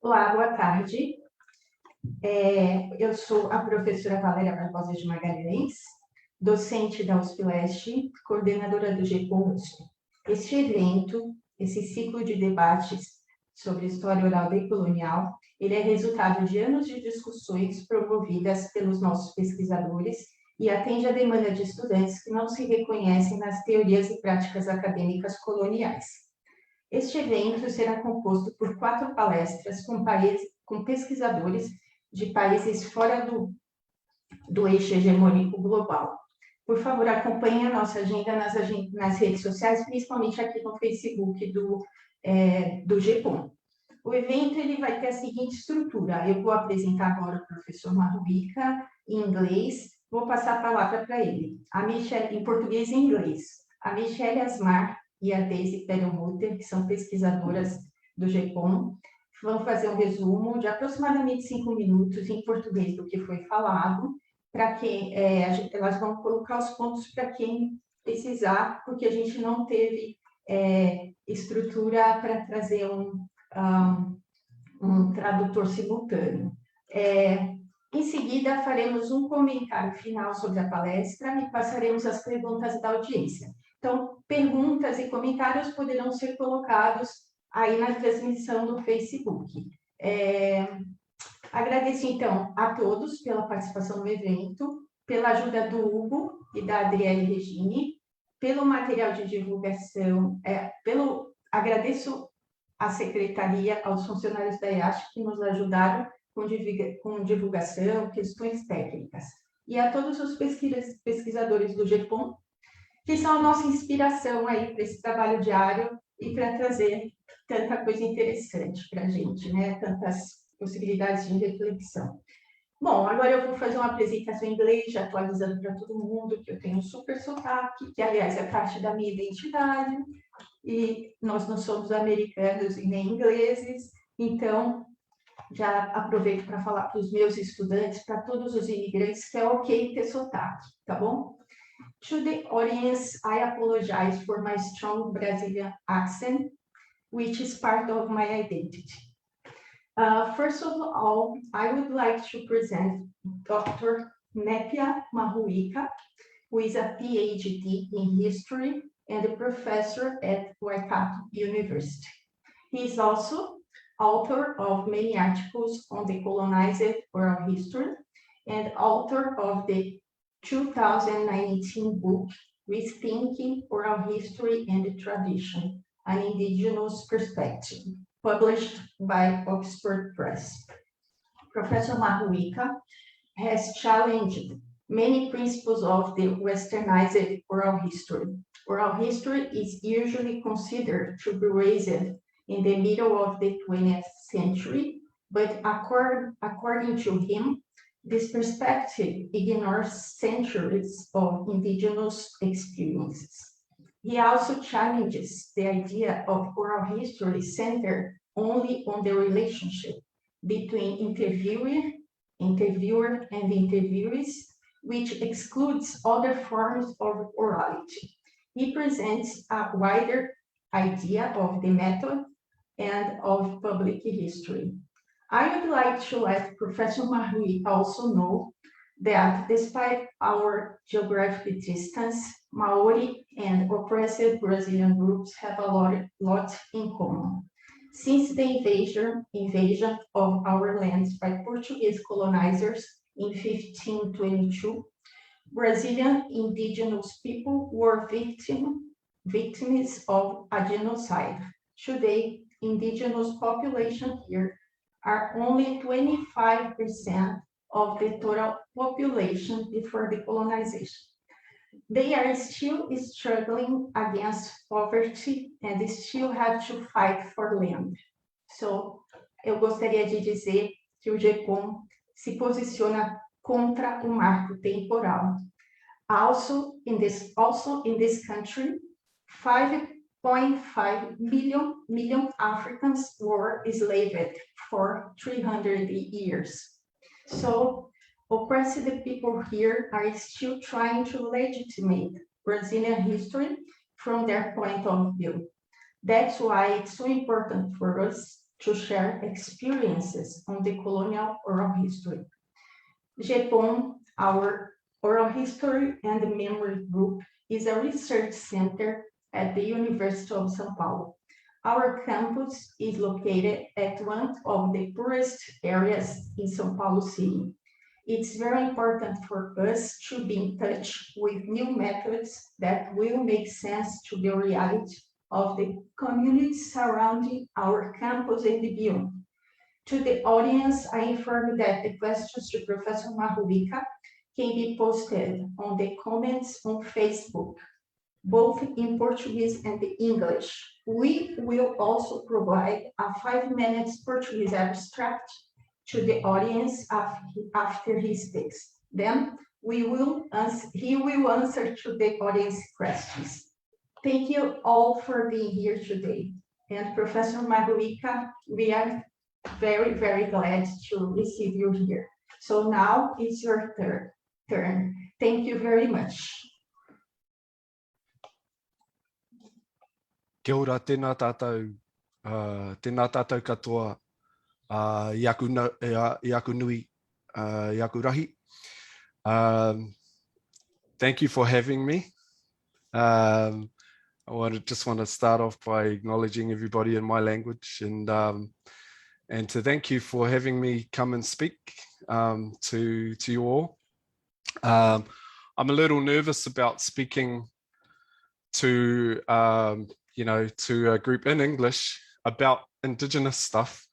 Olá, boa tarde. Eu sou a professora Valéria de Magalhães, docente da USP-Leste, coordenadora do GEPHOM. Este evento, esse ciclo de debates sobre história oral decolonial, ele é resultado de anos de discussões promovidas pelos nossos pesquisadores e atende à demanda de estudantes que não se reconhecem nas teorias e práticas acadêmicas coloniais. Este evento será composto por 4 palestras com pesquisadores de países fora do eixo hegemônico global. Por favor, acompanhe a nossa agenda nas redes sociais, principalmente aqui no Facebook do GEPHOM. O evento ele vai ter a seguinte estrutura. Eu vou apresentar agora o professor Mahuika em inglês, vou passar a palavra para ele. Em português e inglês. A Michelle Asmar e a Daisy Perelmutter, que são pesquisadoras do GEPHOM, vão fazer um resumo de aproximadamente 5 minutos em português do que foi falado, para quem elas vão colocar os pontos para quem precisar, porque a gente não teve estrutura para trazer um tradutor simultâneo. Em seguida, faremos um comentário final sobre a palestra e passaremos às perguntas da audiência. Então, perguntas e comentários poderão ser colocados aí na transmissão do Facebook. Agradeço, então, a todos pela participação no evento, pela ajuda do Hugo e da Adriele Regine, pelo material de divulgação, agradeço à secretaria, aos funcionários da IASH que nos ajudaram com divulgação, questões técnicas, e a todos os pesquisadores do GEPHOM, que são a nossa inspiração aí para esse trabalho diário e para trazer tanta coisa interessante para a gente, né? Tantas possibilidades de reflexão. Bom, agora eu vou fazer uma apresentação em inglês, já atualizando para todo mundo que eu tenho um super sotaque, que, aliás, é parte da minha identidade, e nós não somos americanos e nem ingleses, então já aproveito para falar para os meus estudantes, para todos os imigrantes, que é ok ter sotaque, tá bom? To the audience, I apologize for my strong Brazilian accent, which is part of my identity. First of all, I would like to present Dr. Nepia Mahuika, who is a PhD in history and a professor at Waikato University. He is also author of many articles on decolonized oral history and author of the 2019 book, Rethinking Oral History and Tradition, an Indigenous Perspective, published by Oxford Press. Professor Mahuika has challenged many principles of the westernized oral history. Oral history is usually considered to be raised in the middle of the 20th century, but according to him, this perspective ignores centuries of indigenous experiences. He also challenges the idea of oral history centered only on the relationship between interviewer, and interviewees, which excludes other forms of orality. He presents a wider idea of the method and of public history. I would like to let Professor Mahuika also know that despite our geographic distance, Maori and oppressed Brazilian groups have a lot in common. Since the invasion of our lands by Portuguese colonizers in 1522, Brazilian indigenous people were victims of a genocide. Today, indigenous population here are only 25% of the total population before decolonization. They are still struggling against poverty and still have to fight for land. So, eu gostaria de dizer que o GEPHOM se posiciona contra o marco temporal. Also in this country, 5.5 million Africans were enslaved for 300 years. So, oppressed people here are still trying to legitimate Brazilian history from their point of view. That's why it's so important for us to share experiences on the colonial oral history. GEPHOM, our Oral History and Memory Group, is a research center at the University of São Paulo. Our campus is located at one of the poorest areas in São Paulo City. It's very important for us to be in touch with new methods that will make sense to the reality of the communities surrounding our campus and beyond. To the audience, I inform that the questions to Professor Mahuika can be posted on the comments on Facebook, both in Portuguese and English. We will also provide a 5 minutes Portuguese abstract to the audience after he speaks. Then he will answer to the audience questions. Thank you all for being here today. And Professor Mahuika, we are very, very glad to receive you here. So now it's your turn. Thank you very much. Kia ora, tēnā tātou katoa, i aku nui, i aku rahi. Thank you for having me. I just want to start off by acknowledging everybody in my language and to thank you for having me come and speak to you all. I'm a little nervous about speaking to to a group in English about Indigenous stuff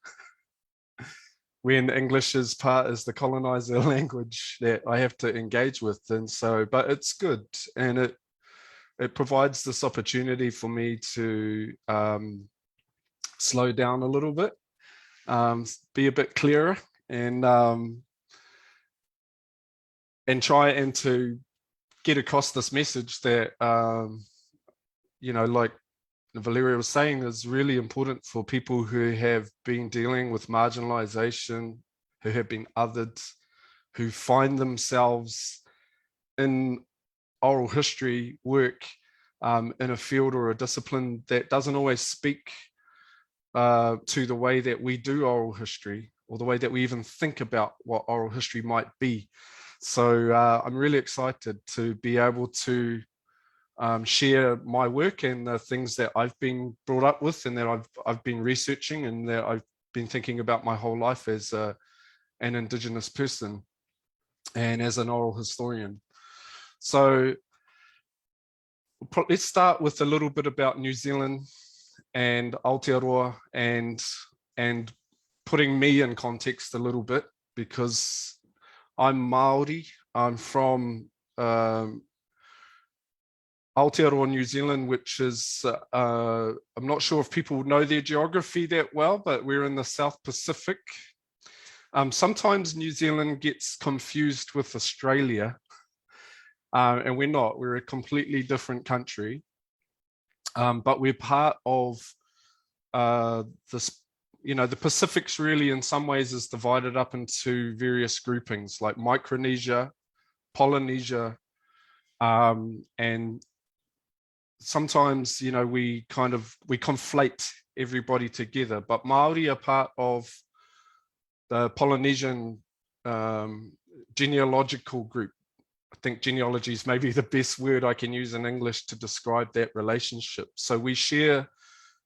when English is the colonizer language that I have to engage with, and so, but it's good, and it provides this opportunity for me to slow down a little bit, be a bit clearer, and try and to get across this message that like Valéria was saying, is really important for people who have been dealing with marginalization, who have been othered, who find themselves in oral history work in a field or a discipline that doesn't always speak to the way that we do oral history, or the way that we even think about what oral history might be. So I'm really excited to be able to share my work and the things that I've been brought up with, and that I've been researching, and that I've been thinking about my whole life as an Indigenous person and as an oral historian. So let's start with a little bit about New Zealand and Aotearoa, and putting me in context a little bit, because I'm Māori. I'm from Aotearoa, New Zealand, which is, I'm not sure if people know their geography that well, but we're in the South Pacific. Sometimes New Zealand gets confused with Australia, and we're not. We're a completely different country, but we're part of this. The Pacific's really, in some ways, is divided up into various groupings like Micronesia, Polynesia, and sometimes, we conflate everybody together, but Māori are part of the Polynesian genealogical group. I think genealogy is maybe the best word I can use in English to describe that relationship. So we share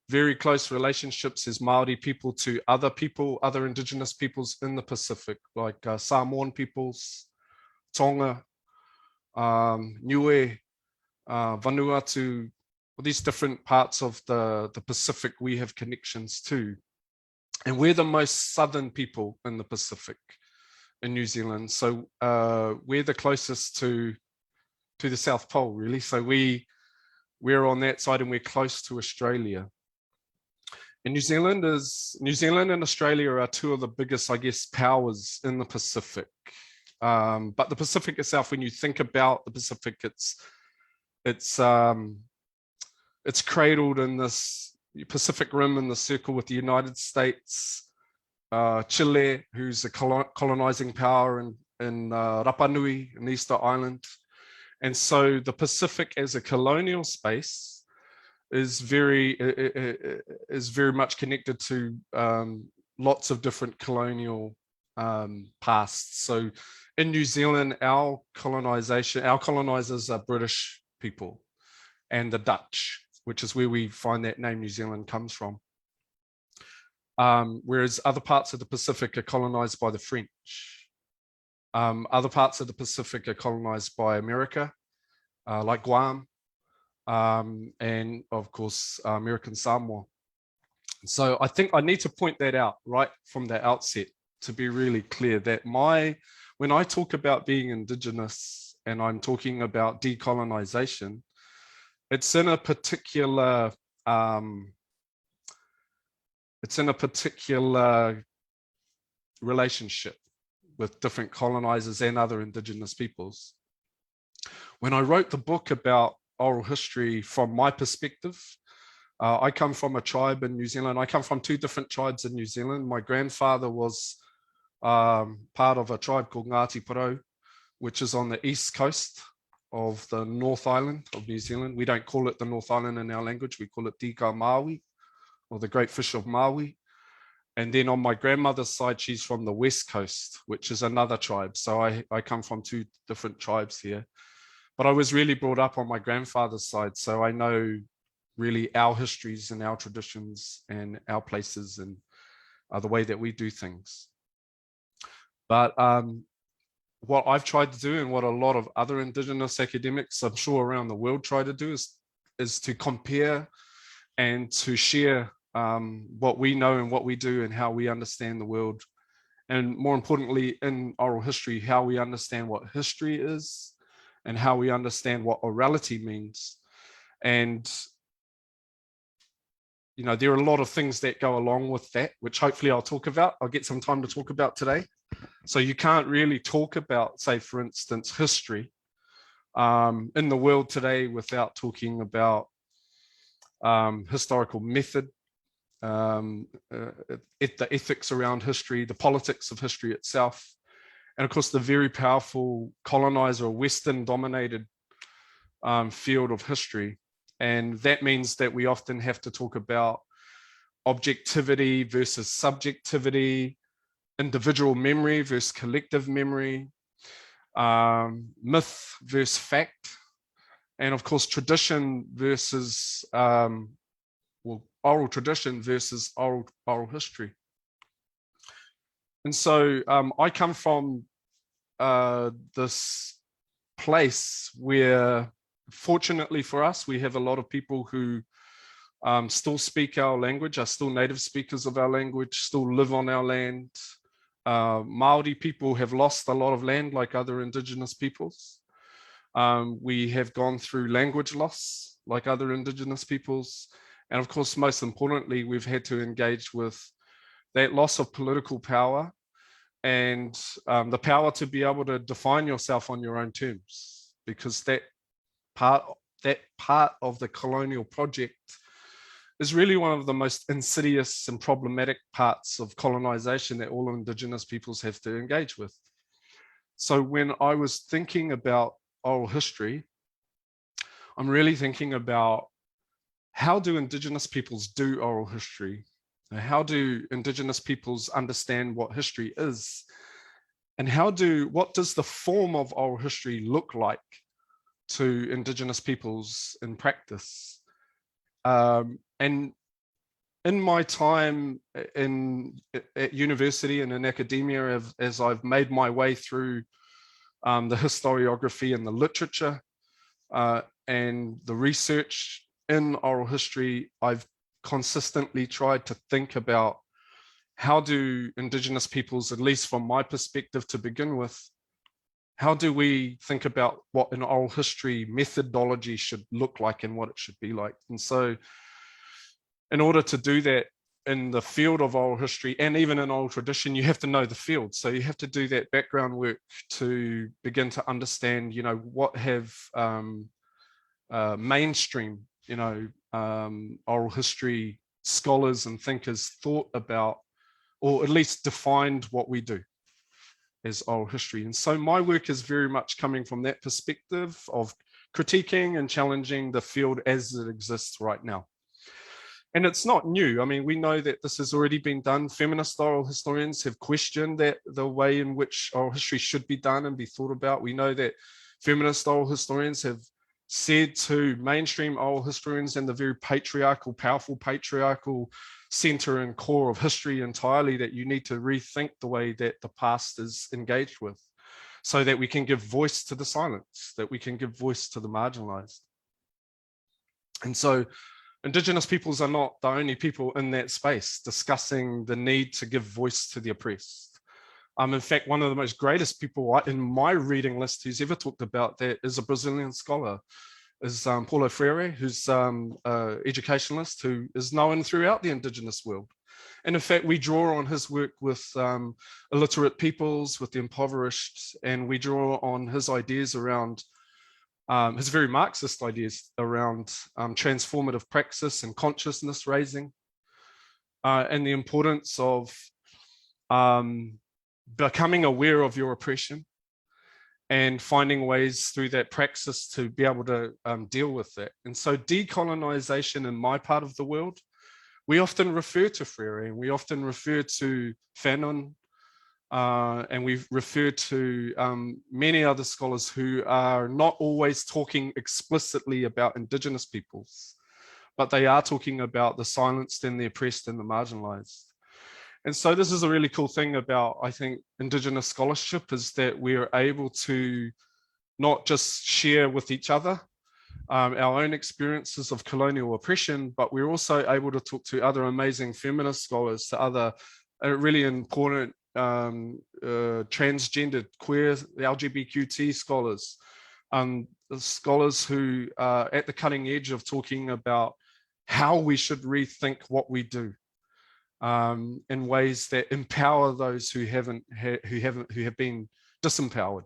very close relationships as Māori people to other Indigenous peoples in the Pacific, like Samoan peoples, Tonga, Niue, Vanuatu, these different parts of the Pacific we have connections to. And we're the most southern people in the Pacific in New Zealand. So we're the closest to the South Pole, really. So we're on that side, and we're close to Australia. And New Zealand and Australia are two of the biggest, I guess, powers in the Pacific. But the Pacific itself, when you think about the Pacific, it's cradled in this Pacific Rim in the circle with the United States, Chile, who's a colonizing power in Rapa Nui and Easter Island. And so the Pacific as a colonial space is very much connected to lots of different colonial pasts. So in New Zealand, our colonizers are British people and the Dutch, which is where we find that name New Zealand comes from. Whereas other parts of the Pacific are colonized by the French. Other parts of the Pacific are colonized by America, like Guam, and of course, American Samoa. So I think I need to point that out right from the outset to be really clear that when I talk about being Indigenous and I'm talking about decolonization, it's in a particular relationship with different colonizers and other Indigenous peoples. When I wrote the book about oral history from my perspective, I come from a tribe in New Zealand. I come from two different tribes in New Zealand. My grandfather was part of a tribe called Ngāti Porou, which is on the east coast of the North Island of New Zealand. We don't call it the North Island in our language. We call it Tika Maui, or the Great Fish of Maui. And then on my grandmother's side, she's from the west coast, which is another tribe. So I come from two different tribes here. But I was really brought up on my grandfather's side. So I know really our histories and our traditions and our places and the way that we do things. But what I've tried to do and what a lot of other Indigenous academics, I'm sure around the world, try to do is to compare and to share what we know and what we do and how we understand the world. And more importantly, in oral history, how we understand what history is and how we understand what orality means. And you know, there are a lot of things that go along with that, which hopefully I'll talk about. I'll get some time to talk about today. So you can't really talk about, say, for instance, history in the world today without talking about historical method, the ethics around history, the politics of history itself, and of course the very powerful colonizer, Western-dominated field of history. And that means that we often have to talk about objectivity versus subjectivity, individual memory versus collective memory, myth versus fact, and of course tradition versus, oral tradition versus oral history. And so I come from this place where, fortunately for us, we have a lot of people who still speak our language, are still native speakers of our language, still live on our land. Māori people have lost a lot of land like other Indigenous peoples. We have gone through language loss like other Indigenous peoples. And of course, most importantly, we've had to engage with that loss of political power and the power to be able to define yourself on your own terms, because that part of the colonial project is really one of the most insidious and problematic parts of colonization that all Indigenous peoples have to engage with. So when I was thinking about oral history, I'm really thinking about how do Indigenous peoples do oral history? How do Indigenous peoples understand what history is? And what does the form of oral history look like to Indigenous peoples in practice? And in my time at university and in academia, as I've made my way through the historiography and the literature and the research in oral history, I've consistently tried to think about how do Indigenous peoples, at least from my perspective to begin with, how do we think about what an oral history methodology should look like and what it should be like? And so in order to do that in the field of oral history and even in oral tradition, you have to know the field. So you have to do that background work to begin to understand, you know, what have mainstream, you know, oral history scholars and thinkers thought about, or at least defined what we do as oral history. And so my work is very much coming from that perspective of critiquing and challenging the field as it exists right now. And it's not new. I mean, we know that this has already been done. Feminist oral historians have questioned that the way in which oral history should be done and be thought about. We know that feminist oral historians have said to mainstream oral historians and the very patriarchal, powerful patriarchal center and core of history entirely that you need to rethink the way that the past is engaged with, so that we can give voice to the silence, that we can give voice to the marginalized. And so Indigenous peoples are not the only people in that space discussing the need to give voice to the oppressed. In fact, one of the most greatest people in my reading list who's ever talked about that is a Brazilian scholar, is Paulo Freire, who's an educationalist who is known throughout the Indigenous world. And in fact, we draw on his work with illiterate peoples, with the impoverished, and we draw on his ideas around his very Marxist ideas around transformative praxis and consciousness raising, and the importance of becoming aware of your oppression and finding ways through that praxis to be able to deal with that. And so decolonization in my part of the world, we often refer to Freire, and we often refer to Fanon, and we refer to many other scholars who are not always talking explicitly about Indigenous peoples, but they are talking about the silenced and the oppressed and the marginalized. And so this is a really cool thing about, I think, Indigenous scholarship, is that we are able to not just share with each other our own experiences of colonial oppression, but we're also able to talk to other amazing feminist scholars, to other really important transgendered, queer, LGBTQ scholars, scholars who are at the cutting edge of talking about how we should rethink what we do in ways that empower those who have been disempowered.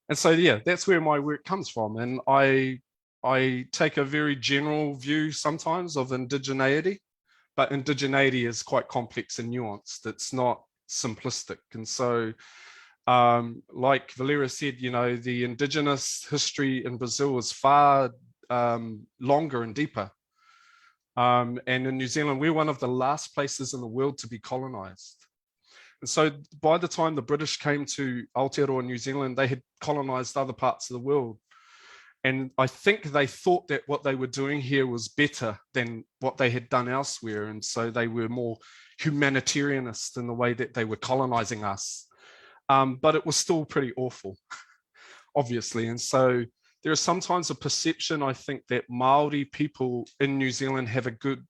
And so, yeah, that's where my work comes from. And I take a very general view sometimes of indigeneity, but indigeneity is quite complex and nuanced. It's not simplistic. And so, like Valéria said, you know, the Indigenous history in Brazil is far longer and deeper. And in New Zealand, we're one of the last places in the world to be colonized. And so by the time the British came to Aotearoa, New Zealand, they had colonized other parts of the world. And I think they thought that what they were doing here was better than what they had done elsewhere. And so they were more humanitarianist in the way that they were colonizing us. But it was still pretty awful, obviously. And so there is sometimes a perception, I think, that Māori people in New Zealand have a good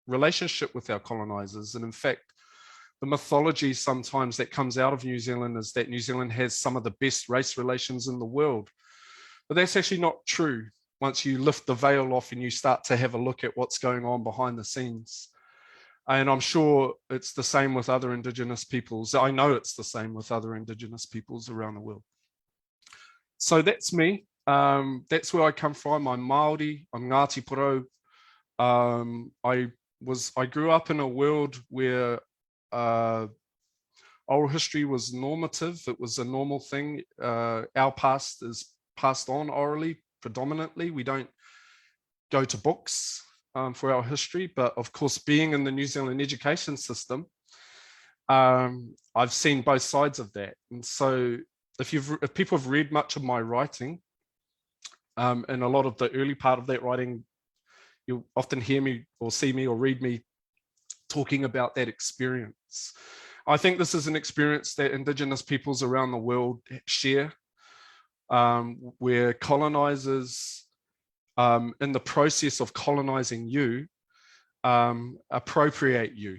relationship with our colonizers. And in fact, the mythology sometimes that comes out of New Zealand is that New Zealand has some of the best race relations in the world. But that's actually not true once you lift the veil off and you start to have a look at what's going on behind the scenes. And I'm sure it's the same with other Indigenous peoples. I know it's the same with other Indigenous peoples around the world. So that's me. That's where I come from. I'm Māori, I'm Ngāti Porou. I grew up in a world where oral history was normative. It was a normal thing. Our past is passed on orally predominantly. We don't go to books for our history, but of course, being in the New Zealand education system, I've seen both sides of that. And so if people have read much of my writing, and a lot of the early part of that writing, you'll often hear me or see me or read me talking about that experience. I think this is an experience that Indigenous peoples around the world share, where colonizers, in the process of colonizing you, appropriate you.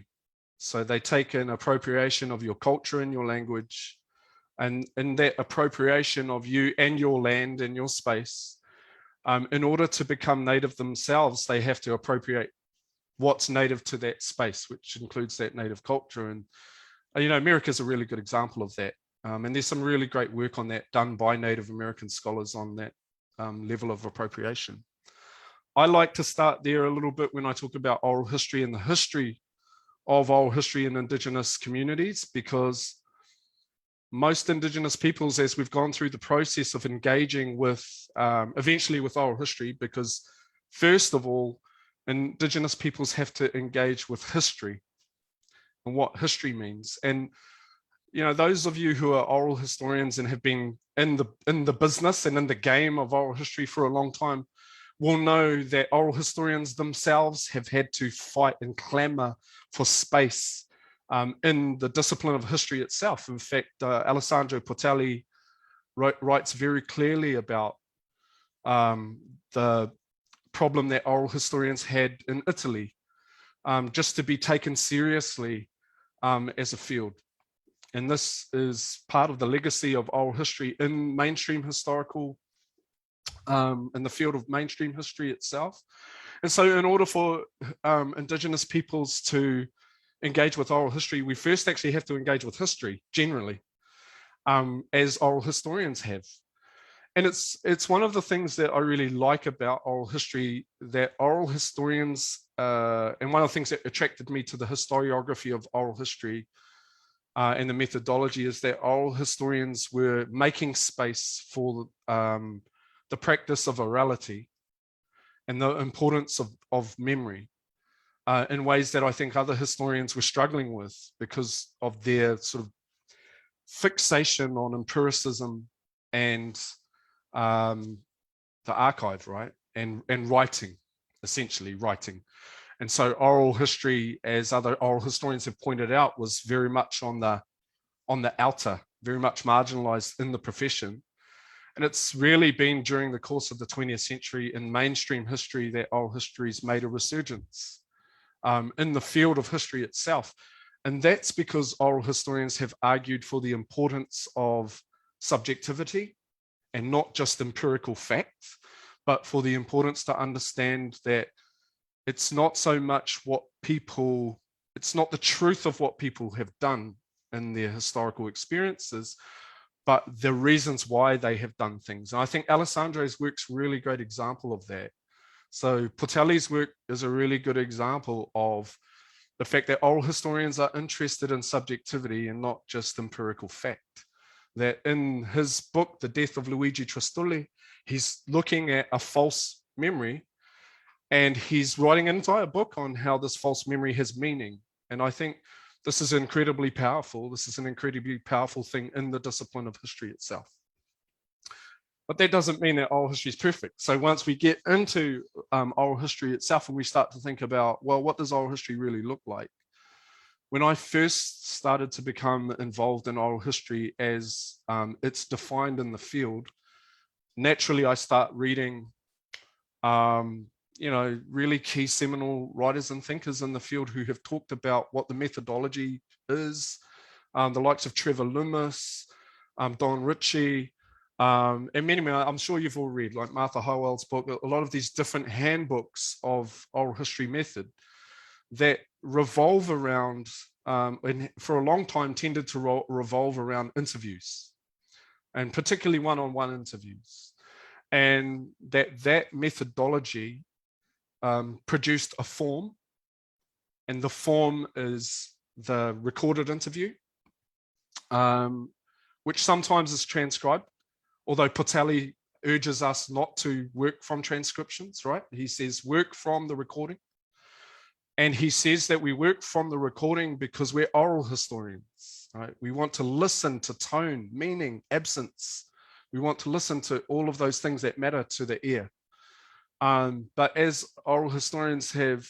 So they take an appropriation of your culture and your language, and in that appropriation of you and your land and your space, in order to become native themselves, they have to appropriate what's native to that space, which includes that native culture. And, you know, America is a really good example of that. And there's some really great work on that done by Native American scholars on that level of appropriation. I like to start there a little bit when I talk about oral history and the history of oral history in Indigenous communities, because most Indigenous peoples, as we've gone through the process of engaging with, eventually with oral history, because first of all, Indigenous peoples have to engage with history and what history means. And, you know, those of you who are oral historians and have been in the business and in the game of oral history for a long time will know that oral historians themselves have had to fight and clamor for space in the discipline of history itself. In fact, Alessandro Portelli writes very clearly about the problem that oral historians had in Italy, just to be taken seriously as a field. And this is part of the legacy of oral history in mainstream historical, in the field of mainstream history itself. And so in order for Indigenous peoples to engage with oral history, we first actually have to engage with history generally, as oral historians have. And it's one of the things that I really like about oral history, that oral historians, and one of the things that attracted me to the historiography of oral history and the methodology, is that oral historians were making space for the practice of orality and the importance of memory in ways that I think other historians were struggling with because of their sort of fixation on empiricism and the archive, right? And writing, essentially writing. And so oral history, as other oral historians have pointed out, was very much on the outer, very much marginalized in the profession. And it's really been during the course of the 20th century in mainstream history that oral history's made a resurgence in the field of history itself. And that's because oral historians have argued for the importance of subjectivity and not just empirical fact, but for the importance to understand that it's not so much what people, it's not the truth of what people have done in their historical experiences, but the reasons why they have done things. And I think Alessandro's work's a really great example of that. So Portelli's work is a really good example of the fact that oral historians are interested in subjectivity and not just empirical fact. That in his book, The Death of Luigi Trastulli, he's looking at a false memory, and he's writing an entire book on how this false memory has meaning. And I think this is incredibly powerful. This is an incredibly powerful thing in the discipline of history itself. But that doesn't mean that oral history is perfect. So once we get into oral history itself and we start to think about, well, what does oral history really look like? When I first started to become involved in oral history as it's defined in the field, naturally I start reading, you know, really key seminal writers and thinkers in the field who have talked about what the methodology is, the likes of Trevor Loomis, Don Ritchie, and many, I'm sure you've all read, like Martha Howell's book, a lot of these different handbooks of oral history method that revolve around, and for a long time tended to revolve around interviews, and particularly one-on-one interviews. And that methodology produced a form, and the form is the recorded interview, which sometimes is transcribed, although Portelli urges us not to work from transcriptions, right? He says work from the recording. And he says that we work from the recording because we're oral historians, right? We want to listen to tone, meaning, absence. We want to listen to all of those things that matter to the ear. But as oral historians have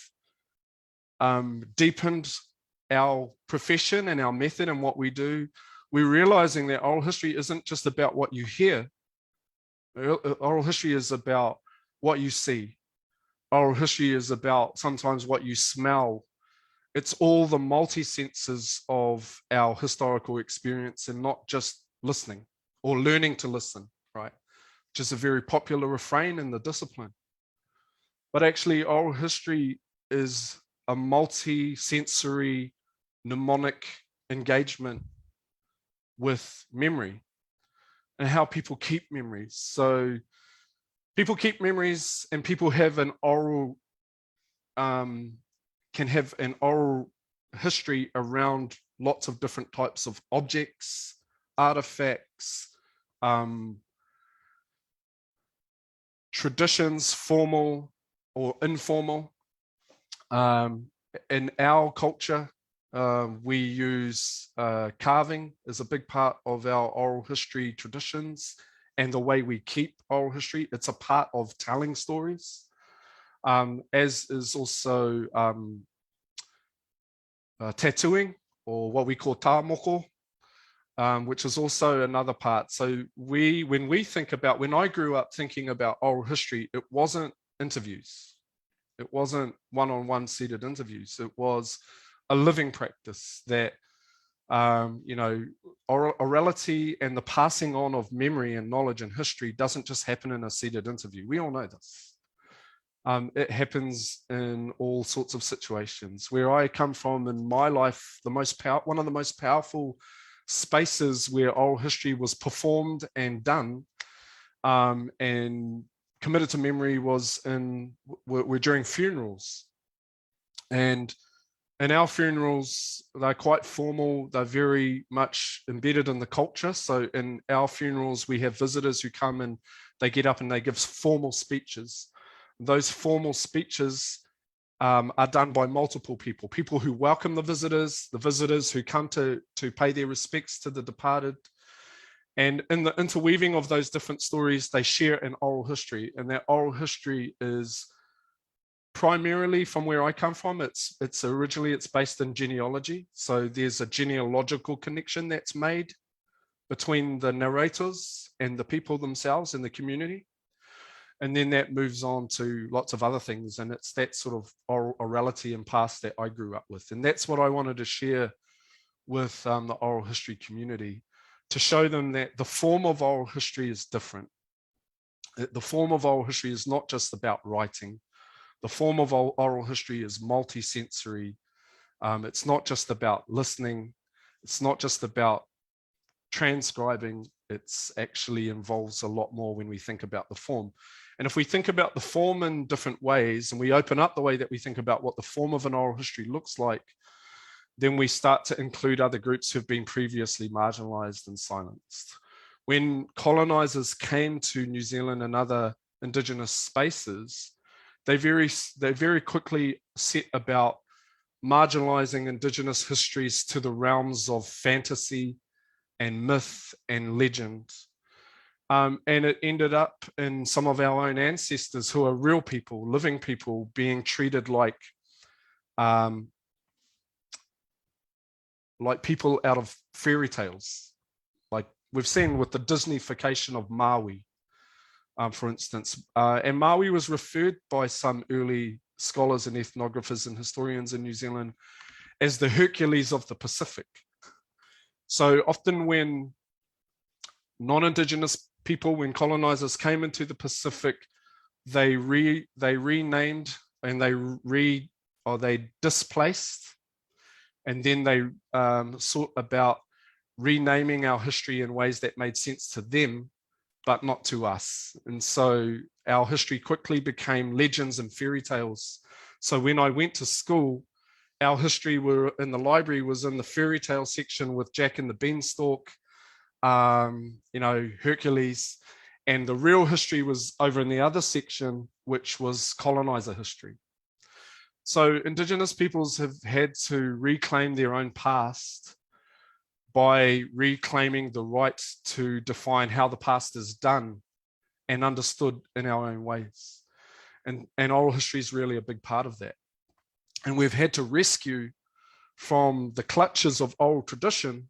deepened our profession and our method and what we do, we're realizing that oral history isn't just about what you hear. Oral history is about what you see. Oral history is about sometimes what you smell. It's all the multi-senses of our historical experience and not just listening or learning to listen, right? Which is a very popular refrain in the discipline. But actually, oral history is a multi-sensory mnemonic engagement with memory and how people keep memories. So people keep memories, and people have an oral, can have an oral history around lots of different types of objects, artifacts, traditions, formal or informal. In our culture, we use carving as a big part of our oral history traditions and the way we keep oral history. It's a part of telling stories, as is also tattooing, or what we call tāmoko, which is also another part. So when I grew up thinking about oral history, it wasn't interviews. It wasn't one-on-one seated interviews. It was a living practice that, orality and the passing on of memory and knowledge and history doesn't just happen in a seated interview. We all know this. It happens in all sorts of situations. Where I come from in my life, one of the most powerful spaces where oral history was performed and done and committed to memory were during funerals. And in our funerals, they're quite formal. They're very much embedded in the culture. So in our funerals, we have visitors who come and they get up and they give formal speeches. Those formal speeches are done by multiple people who welcome the visitors who come to pay their respects to the departed. And in the interweaving of those different stories, they share an oral history. And that oral history is primarily, from where I come from, it's based in genealogy. So there's a genealogical connection that's made between the narrators and the people themselves in the community. And then that moves on to lots of other things. And it's that sort of orality and past that I grew up with. And that's what I wanted to share with the oral history community, to show them that the form of oral history is different. The form of oral history is not just about writing. The form of oral history is multi-sensory. It's not just about listening. It's not just about transcribing. It's actually involves a lot more when we think about the form. And if we think about the form in different ways, and we open up the way that we think about what the form of an oral history looks like, then we start to include other groups who've been previously marginalized and silenced. When colonizers came to New Zealand and other Indigenous spaces, they very quickly set about marginalizing Indigenous histories to the realms of fantasy and myth and legend. And it ended up in some of our own ancestors, who are real people, living people, being treated like people out of fairy tales. Like we've seen with the Disneyfication of Maui, for instance. And Maui was referred by some early scholars and ethnographers and historians in New Zealand as the Hercules of the Pacific. So often when non-Indigenous people, when colonizers came into the Pacific, they renamed and they displaced, and then they sought about renaming our history in ways that made sense to them, but not to us. And so our history quickly became legends and fairy tales. So when I went to school, our history in the library was in the fairy tale section with Jack and the Beanstalk, Hercules, and the real history was over in the other section, which was colonizer history. So Indigenous peoples have had to reclaim their own past by reclaiming the right to define how the past is done and understood in our own ways. And oral history is really a big part of that. And we've had to rescue from the clutches of oral tradition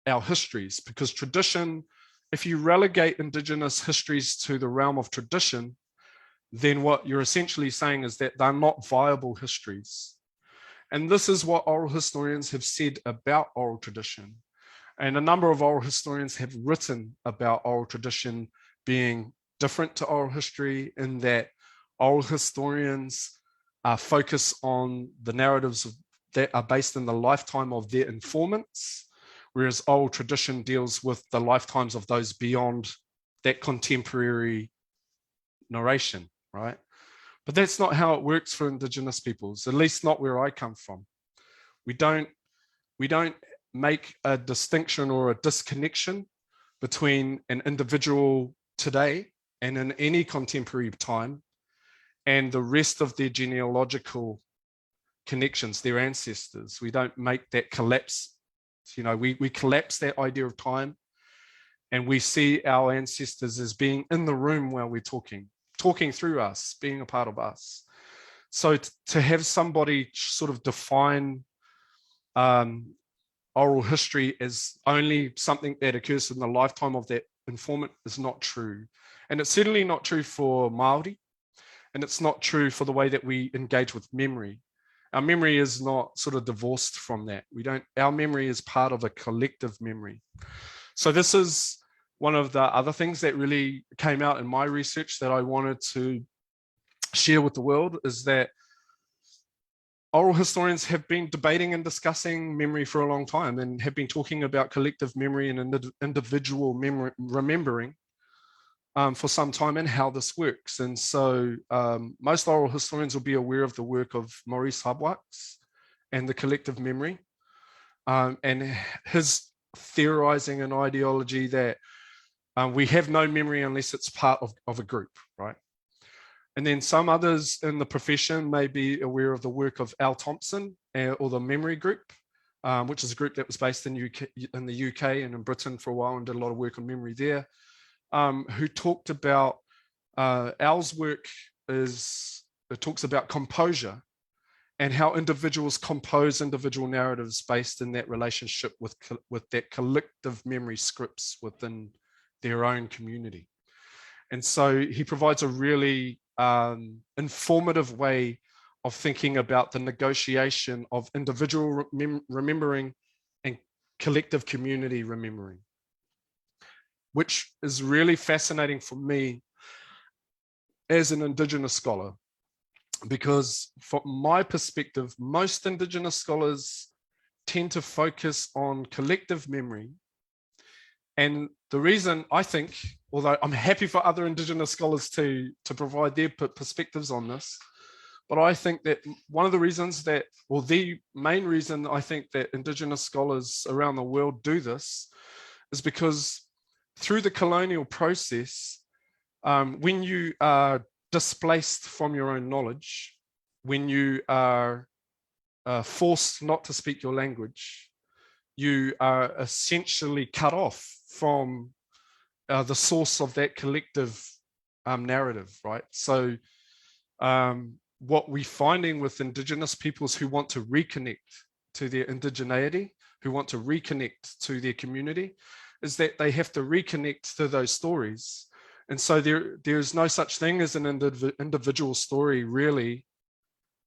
our histories, because tradition, if you relegate Indigenous histories to the realm of tradition, then what you're essentially saying is that they're not viable histories. And this is what oral historians have said about oral tradition. And a number of oral historians have written about oral tradition being different to oral history, in that oral historians focus on the narratives that are based in the lifetime of their informants, whereas oral tradition deals with the lifetimes of those beyond that contemporary narration, right? But that's not how it works for Indigenous peoples, at least not where I come from. We don't make a distinction or a disconnection between an individual today and in any contemporary time and the rest of their genealogical connections, their ancestors. We don't make that collapse. You know, we collapse that idea of time, and we see our ancestors as being in the room while we're talking through us, being a part of us. So to have somebody sort of define oral history as only something that occurs in the lifetime of that informant is not true. And it's certainly not true for Māori, and it's not true for the way that we engage with memory. Our memory is not sort of divorced from that. Our memory is part of a collective memory. So this is one of the other things that really came out in my research that I wanted to share with the world, is that oral historians have been debating and discussing memory for a long time and have been talking about collective memory and individual memory, remembering for some time, and how this works. And so most oral historians will be aware of the work of Maurice Habwaks and the collective memory, and his theorizing an ideology that we have no memory unless it's part of a group, right? And then some others in the profession may be aware of the work of Al Thompson or the Memory Group, which is a group that was based in the UK and in Britain for a while and did a lot of work on memory there, who talked about, Al's work talks about composure and how individuals compose individual narratives based in that relationship with that collective memory scripts within their own community. And so he provides a really informative way of thinking about the negotiation of individual remembering and collective community remembering, which is really fascinating for me as an Indigenous scholar, because from my perspective, most Indigenous scholars tend to focus on collective memory. And the reason, I think, although I'm happy for other Indigenous scholars to provide their perspectives on this, but I think that one of the reasons that, or the main reason I think that Indigenous scholars around the world do this is because through the colonial process, when you are displaced from your own knowledge, when you are forced not to speak your language, you are essentially cut off from the source of that collective narrative, right? So what we're finding with Indigenous peoples who want to reconnect to their indigeneity, who want to reconnect to their community, is that they have to reconnect to those stories. And so there's no such thing as an individual story really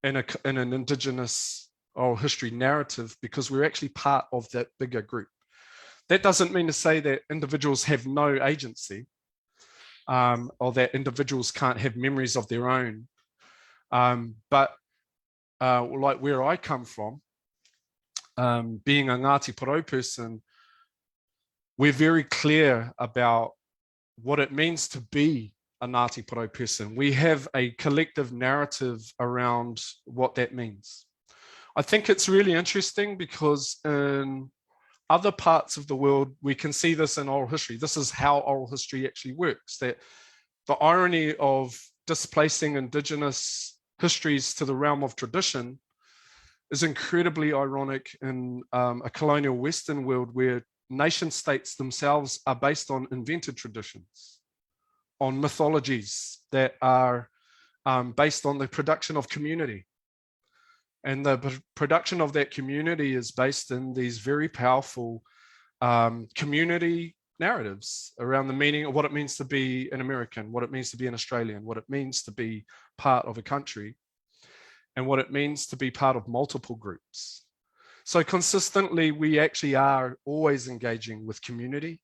in an Indigenous oral history narrative, because we're actually part of that bigger group. That doesn't mean to say that individuals have no agency, or that individuals can't have memories of their own. But like where I come from, being a Ngāti Porou person, we're very clear about what it means to be a Ngāti Porou person. We have a collective narrative around what that means. I think it's really interesting because in other parts of the world, we can see this in oral history. This is how oral history actually works, that the irony of displacing Indigenous histories to the realm of tradition is incredibly ironic in a colonial Western world where nation states themselves are based on invented traditions, on mythologies that are based on the production of community. And the production of that community is based in these very powerful community narratives around the meaning of what it means to be an American, what it means to be an Australian, what it means to be part of a country, and what it means to be part of multiple groups. So consistently, we actually are always engaging with community.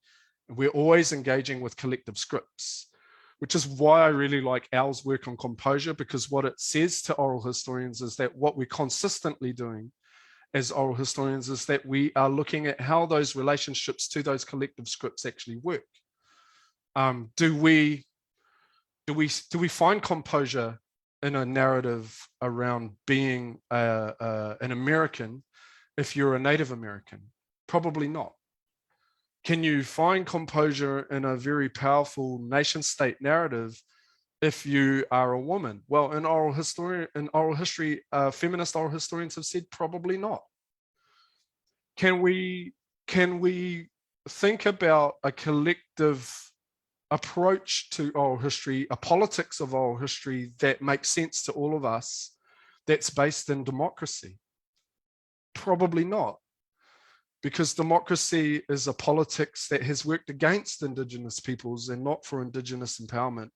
We're always engaging with collective scripts, which is why I really like Al's work on composure, because what it says to oral historians is that what we're consistently doing as oral historians is that we are looking at how those relationships to those collective scripts actually work. Do we find composure in a narrative around being an American if you're a Native American? Probably not. Can you find composure in a very powerful nation state narrative if you are a woman? Well, in oral history, feminist oral historians have said probably not. Can we think about a collective approach to oral history, a politics of oral history that makes sense to all of us, that's based in democracy? Probably not, because democracy is a politics that has worked against Indigenous peoples and not for Indigenous empowerment.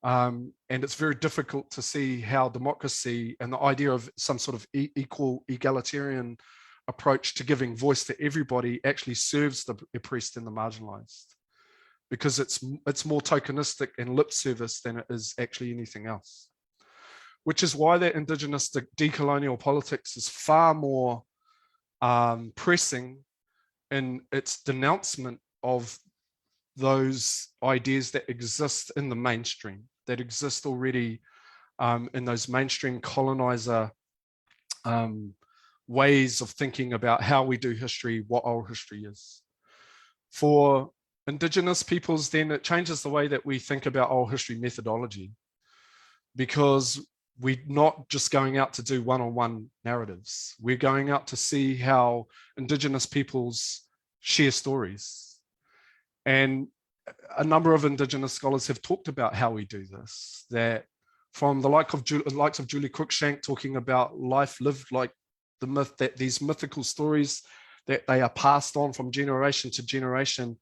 And it's very difficult to see how democracy and the idea of some sort of equal egalitarian approach to giving voice to everybody actually serves the oppressed and the marginalized, because it's more tokenistic and lip service than it is actually anything else. Which is why that Indigenous decolonial politics is far more pressing in its denouncement of those ideas that exist in the mainstream, that exist already in those mainstream colonizer ways of thinking about how we do history, what oral history is. For Indigenous peoples, then it changes the way that we think about oral history methodology, because we're not just going out to do one-on-one narratives. We're going out to see how Indigenous peoples share stories. And a number of Indigenous scholars have talked about how we do this, that from the likes of Julie Cruikshank talking about life lived like the myth, that these mythical stories that they are passed on from generation to generation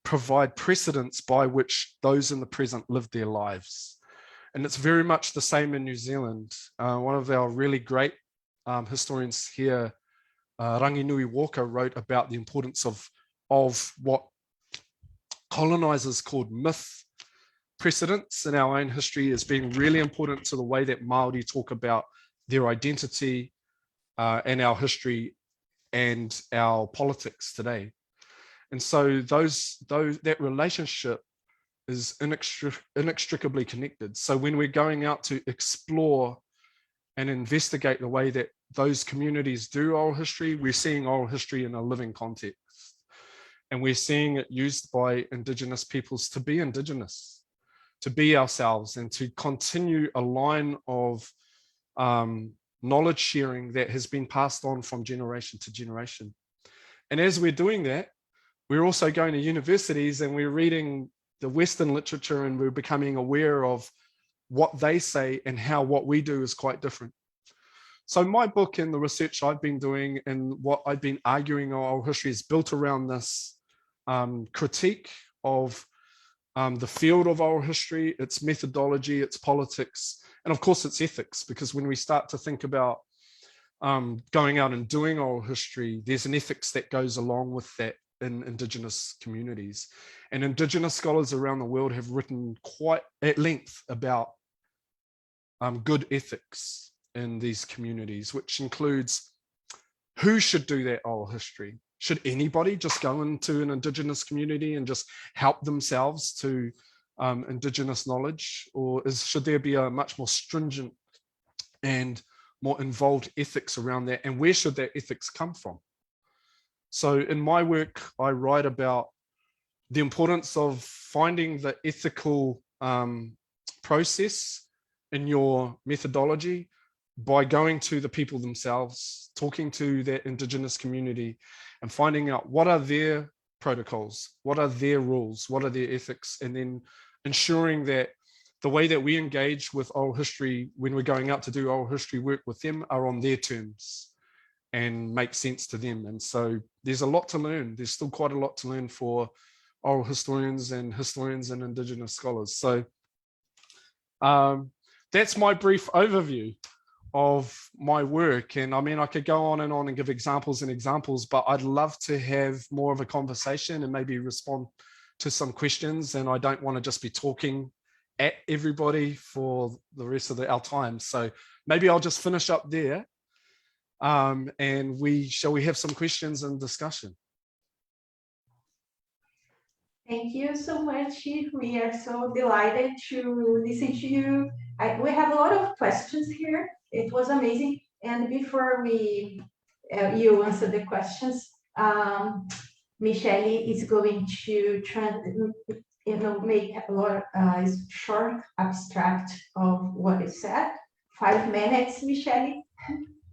provide precedents by which those in the present live their lives. And it's very much the same in New Zealand. One of our really great historians here, Ranginui Walker, wrote about the importance of what colonizers called myth precedents in our own history as being really important to the way that Māori talk about their identity and our history and our politics today. And so that relationship is inextricably connected. So when we're going out to explore and investigate the way that those communities do oral history, we're seeing oral history in a living context. And we're seeing it used by Indigenous peoples to be Indigenous, to be ourselves, and to continue a line of knowledge sharing that has been passed on from generation to generation. And as we're doing that, we're also going to universities and we're reading the Western literature, and we're becoming aware of what they say and how what we do is quite different. So my book and the research I've been doing and what I've been arguing on oral history is built around this critique of the field of oral history, its methodology, its politics, and of course its ethics, because when we start to think about going out and doing oral history, there's an ethics that goes along with that in Indigenous communities. And Indigenous scholars around the world have written quite at length about good ethics in these communities, which includes who should do that oral history. Should anybody just go into an Indigenous community and just help themselves to Indigenous knowledge? Or should there be a much more stringent and more involved ethics around that? And where should that ethics come from? So in my work, I write about the importance of finding the ethical process in your methodology by going to the people themselves, talking to that Indigenous community and finding out what are their protocols, what are their rules, what are their ethics, and then ensuring that the way that we engage with oral history when we're going out to do oral history work with them are on their terms and make sense to them. And so there's a lot to learn. There's still quite a lot to learn for oral historians and Indigenous scholars. So that's my brief overview of my work. And I mean, I could go on and give examples, but I'd love to have more of a conversation and maybe respond to some questions. And I don't want to just be talking at everybody for the rest of our time. So maybe I'll just finish up there. And shall we have some questions and discussion? Thank you so much. We are so delighted to listen to you. We have a lot of questions here. It was amazing. And before you answer the questions, Michelle is going to make a short abstract of what is said. 5 minutes, Michelle.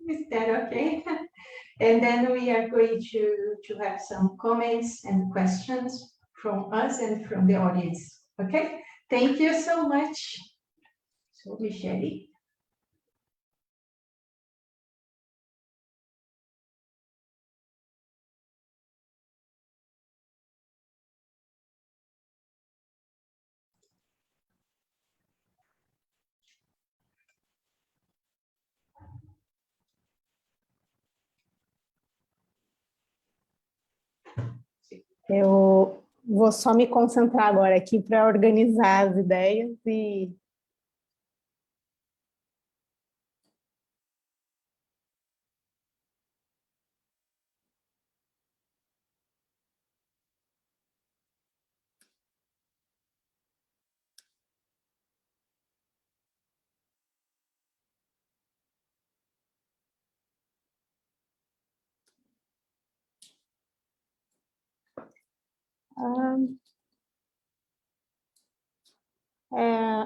Is that okay? And then we are going to have some comments and questions from us and from the audience. Okay? Thank you so much. So, Michelle. Eu vou só me concentrar agora aqui para organizar as ideias e...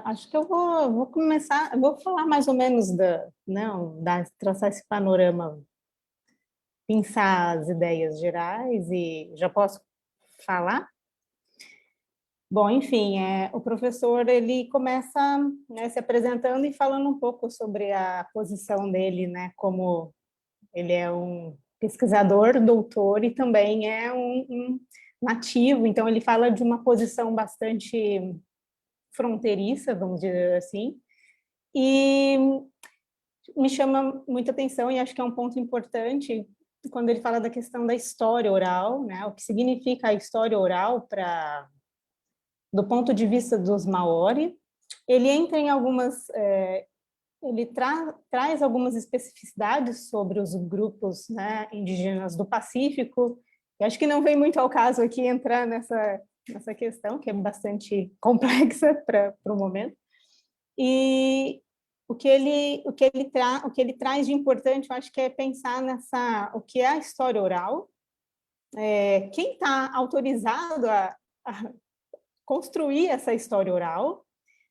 acho que eu vou começar, vou falar mais ou menos traçar esse panorama, pensar as ideias gerais e já posso falar? Bom, enfim, o professor ele começa, né, se apresentando e falando um pouco sobre a posição dele, né, como ele é um pesquisador, doutor e também é um nativo, então ele fala de uma posição bastante fronteiriça, vamos dizer assim, e me chama muita atenção e acho que é um ponto importante quando ele fala da questão da história oral, né, o que significa a história oral do ponto de vista dos Maori. Ele entra em algumas... ele traz algumas especificidades sobre os grupos, né, indígenas do Pacífico. Eu acho que não vem muito ao caso aqui entrar nessa questão, que é bastante complexa para o momento. E o que ele traz de importante, eu acho que é pensar o que é a história oral, quem está autorizado a construir essa história oral,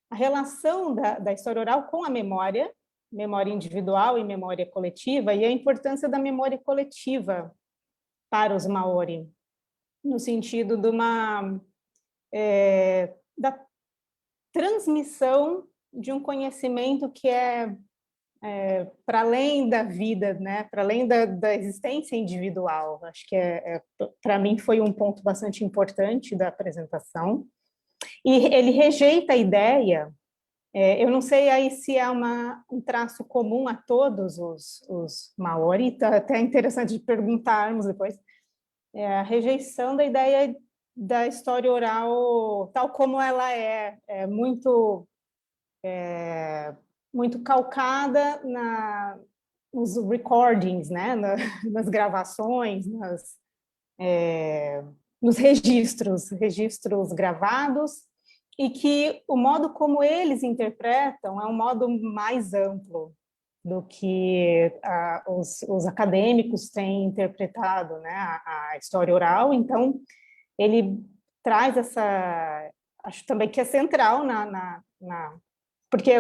a relação da história oral com a memória individual e memória coletiva, e a importância da memória coletiva para os Maori, no sentido da transmissão de um conhecimento que é para além da vida, né? Para além da existência individual. Acho que para mim foi um ponto bastante importante da apresentação. E ele rejeita a ideia, eu não sei aí se é um traço comum a todos os Maori, tá até interessante de perguntarmos depois, a rejeição da ideia da história oral tal como ela é muito calcada nos recordings, né, nas gravações, nos registros gravados, e que o modo como eles interpretam é um modo mais amplo do que os acadêmicos têm interpretado, né, a história oral. Então, ele traz acho também que é central porque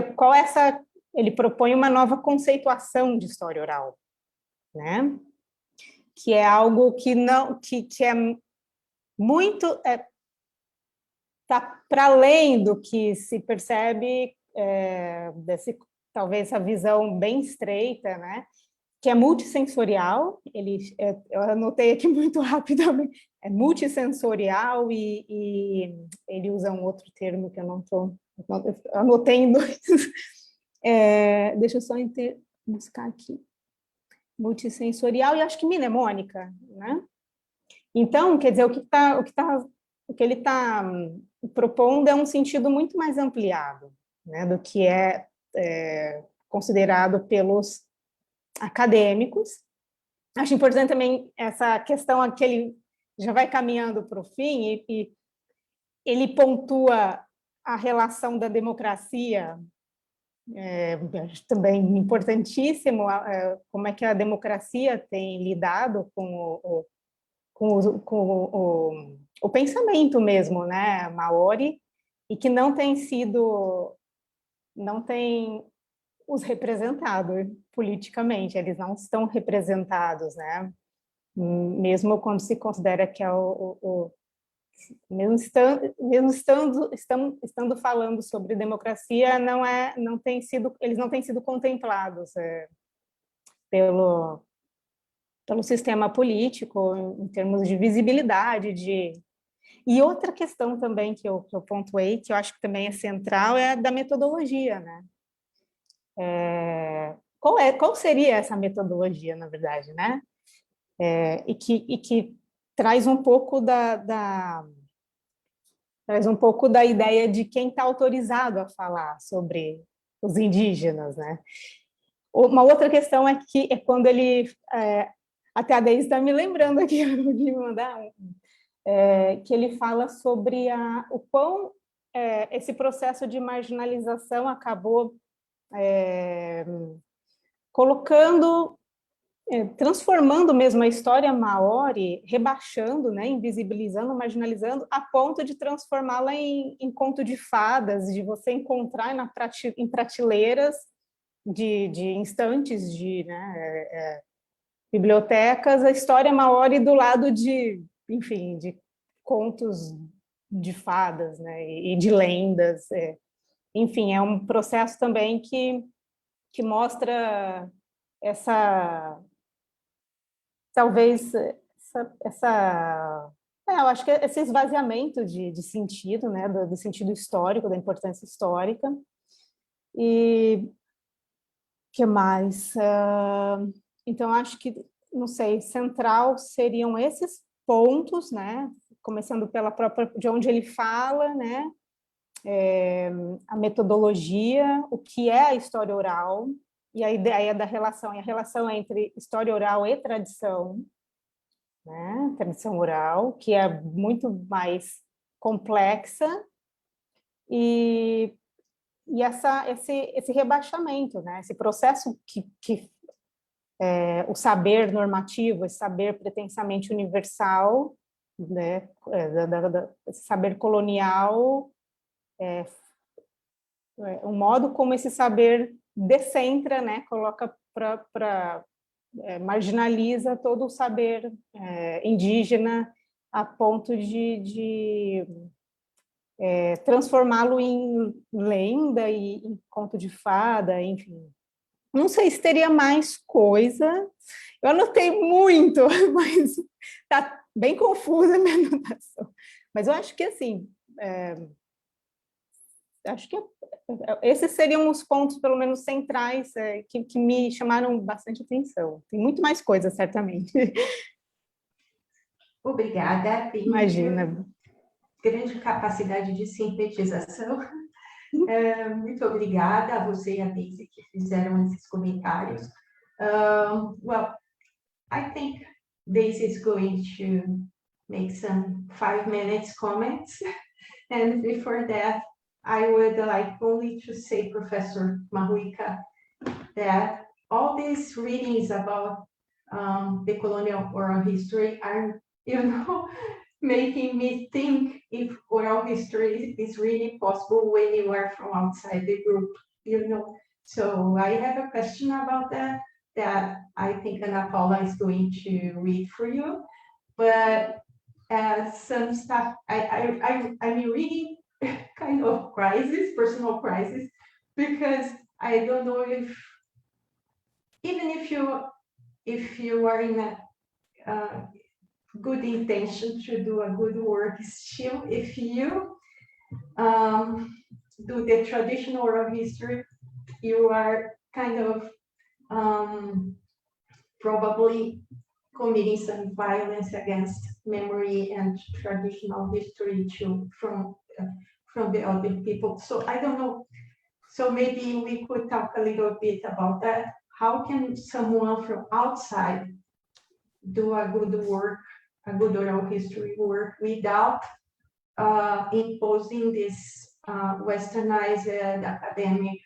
ele propõe uma nova conceituação de história oral, né, que é algo que é muito está para além do que se percebe talvez essa visão bem estreita, né? Que é multissensorial. Eu anotei aqui muito rapidamente. É multissensorial e ele usa um outro termo que eu não estou... Anotei em dois. Deixa eu só buscar aqui. Multissensorial e acho que mnemônica, né? Então, quer dizer, o que ele está propondo é um sentido muito mais ampliado, né, do que é considerado pelos acadêmicos. Acho importante também essa questão que ele já vai caminhando para o fim e ele pontua a relação da democracia, acho também importantíssimo, como é que a democracia tem lidado com o pensamento mesmo, né, maori, e que não tem os representado politicamente, eles não estão representados, né, mesmo quando se considera que é mesmo estando falando sobre democracia, eles não têm sido contemplados pelo sistema político, em termos de visibilidade, E outra questão também que eu pontuei, que eu acho que também é central, é a da metodologia, né? Qual seria essa metodologia, na verdade, né? E que traz um pouco traz um pouco da ideia de quem está autorizado a falar sobre os indígenas, né? Uma outra questão é quando ele... até a Deise está me lembrando aqui de me mandar que ele fala sobre o quão esse processo de marginalização acabou transformando mesmo a história maori, rebaixando, né, invisibilizando, marginalizando, a ponto de transformá-la em conto de fadas, de você encontrar em prateleiras de instantes, bibliotecas, a história maori do lado enfim, de contos de fadas, né, e de lendas. Enfim, é um processo também que mostra talvez eu acho que esse esvaziamento de sentido, né, do sentido histórico, da importância histórica. E que mais? Então, acho que, não sei, central seriam esses pontos, né? Começando pela própria, de onde ele fala, né? A metodologia, o que é a história oral, e a ideia da relação, e a relação entre história oral e tradição, né? Tradição oral, que é muito mais complexa, e esse rebaixamento, né? Esse processo o saber normativo, esse saber pretensamente universal, né? Esse saber colonial, o modo como esse saber descentra, né? Coloca marginaliza todo o saber indígena a ponto de transformá-lo em lenda e em conto de fada, enfim. Não sei se teria mais coisa. Eu anotei muito, mas está bem confusa a minha anotação. Mas eu acho que, assim, acho que esses seriam os pontos, pelo menos, centrais que me chamaram bastante atenção. Tem muito mais coisa, certamente. Obrigada. Imagina. Grande capacidade de sintetização. Muito obrigada a você e a Deise que fizeram esses comentários. Well, I think Deise is going to make some 5 minutes comments. And before that, I would like only to say, Professor Mahuika, that all these readings about the colonial oral history are, making me think if oral history is really possible when you are from outside the group, So I have a question about that I think Ana Paula is going to read for you. But some stuff, I'm reading kind of personal crisis, because I don't know if, even if you are in a good intention to do a good work, still, if you do the traditional oral history, you are kind of probably committing some violence against memory and traditional history too from the other people. So I don't know. So maybe we could talk a little bit about that. How can someone from outside do a good work, a good oral history work, without imposing this westernized academic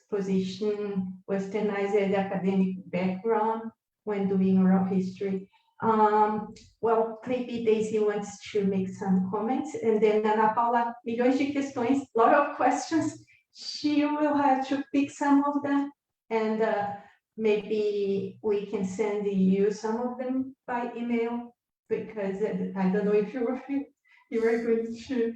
position, westernized academic background when doing oral history? Well, maybe Daisy wants to make some comments, and then Ana Paula, milhões de questões, lot of questions. She will have to pick some of them, and maybe we can send you some of them by email, because I don't know if you were going to,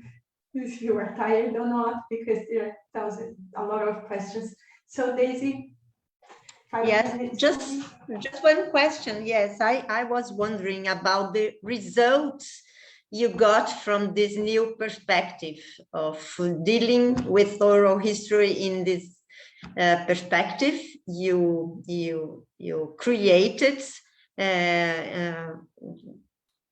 if you are tired or not, because there are a lot of questions. So Daisy, yes, just one question. Yes, I was wondering about the results you got from this new perspective of dealing with oral history in this perspective you created,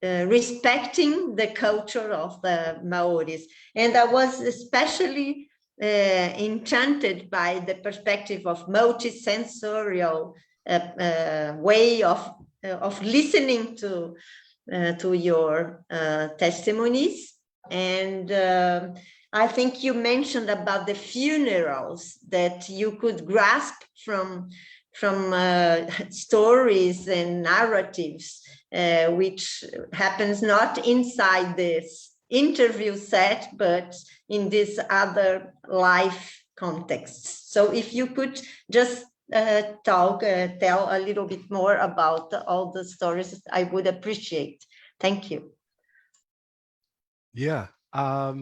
respecting the culture of the Maoris. And I was especially enchanted by the perspective of multisensorial way of listening to your testimonies. And I think you mentioned about the funerals that you could grasp from stories and narratives, which happens not inside this interview set, but in this other life contexts. So if you could just tell a little bit more about all the stories, I would appreciate. Thank you. Yeah, I'll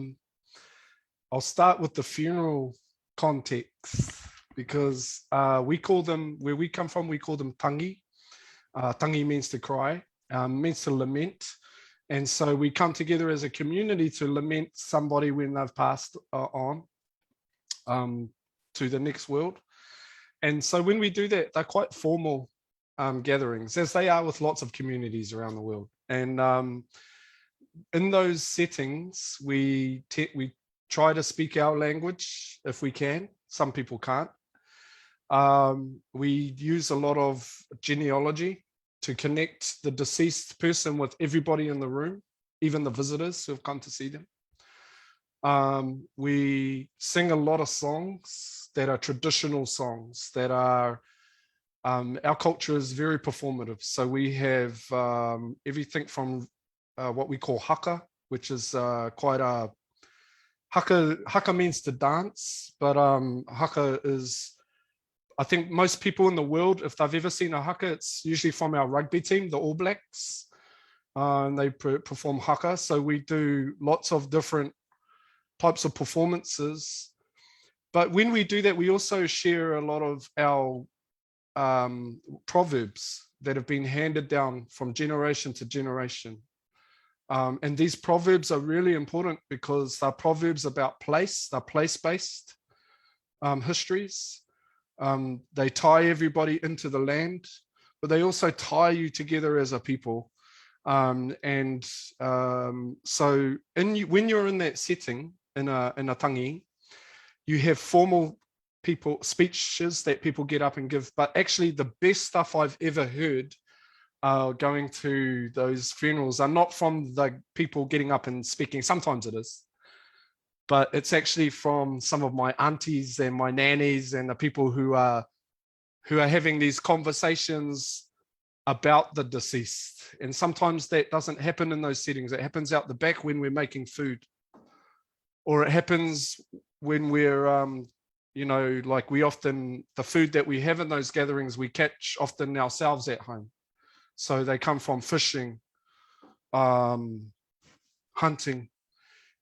start with the funeral context, because we call them, where we come from, we call them tangi. Tangi means to cry, means to lament. And so we come together as a community to lament somebody when they've passed on to the next world. And so when we do that, they're quite formal gatherings, as they are with lots of communities around the world. And in those settings, we try to speak our language if we can. Some people can't. We use a lot of genealogy to connect the deceased person with everybody in the room, even the visitors who have come to see them. We sing a lot of songs that are traditional songs that are, our culture is very performative. So we have everything from what we call haka, which is quite a, haka means to dance, but haka is, I think most people in the world, if they've ever seen a haka, it's usually from our rugby team, the All Blacks, and they perform haka. So we do lots of different types of performances. But when we do that, we also share a lot of our proverbs that have been handed down from generation to generation. And these proverbs are really important because they're proverbs about place, they're place-based histories. They tie everybody into the land, but they also tie you together as a people. So when you're in that setting, in a tangi, you have formal speeches that people get up and give, but actually the best stuff I've ever heard going to those funerals are not from the people getting up and speaking. Sometimes it is, but it's actually from some of my aunties and my nannies and the people who are having these conversations about the deceased. And sometimes that doesn't happen in those settings. It happens out the back when we're making food, or it happens when we're you know, like we often, the food that we have in those gatherings, we catch often ourselves at home. So they come from fishing, hunting,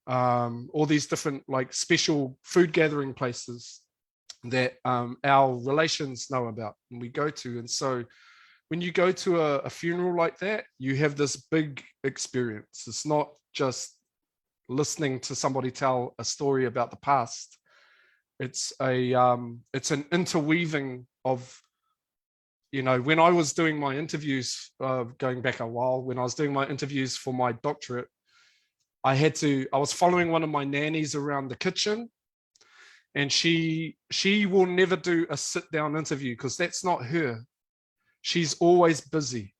all these different like special food gathering places that our relations know about and we go to. And so when you go to a funeral like that, you have this big experience. It's not just listening to somebody tell a story about the past. It's an interweaving of, you know, when I was doing my interviews, going back a while, when I was doing my interviews for my doctorate, I was following one of my nannies around the kitchen, and she will never do a sit down interview because that's not her. She's always busy.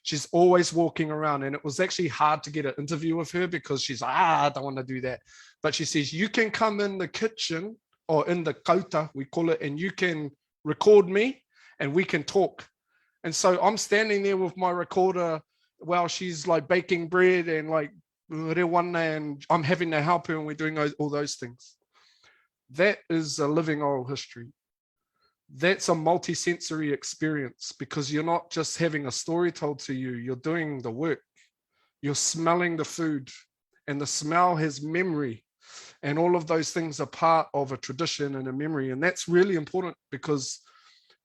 She's always walking around, and it was actually hard to get an interview with her because she's like, I don't want to do that. But she says, you can come in the kitchen or in the kauta, we call it, and you can record me and we can talk. And so I'm standing there with my recorder while she's like baking bread and like, and I'm having to help her and we're doing all those things. That is a living oral history. That's a multi-sensory experience, because you're not just having a story told to you, you're doing the work. You're smelling the food, and the smell has memory, and all of those things are part of a tradition and a memory. And that's really important, because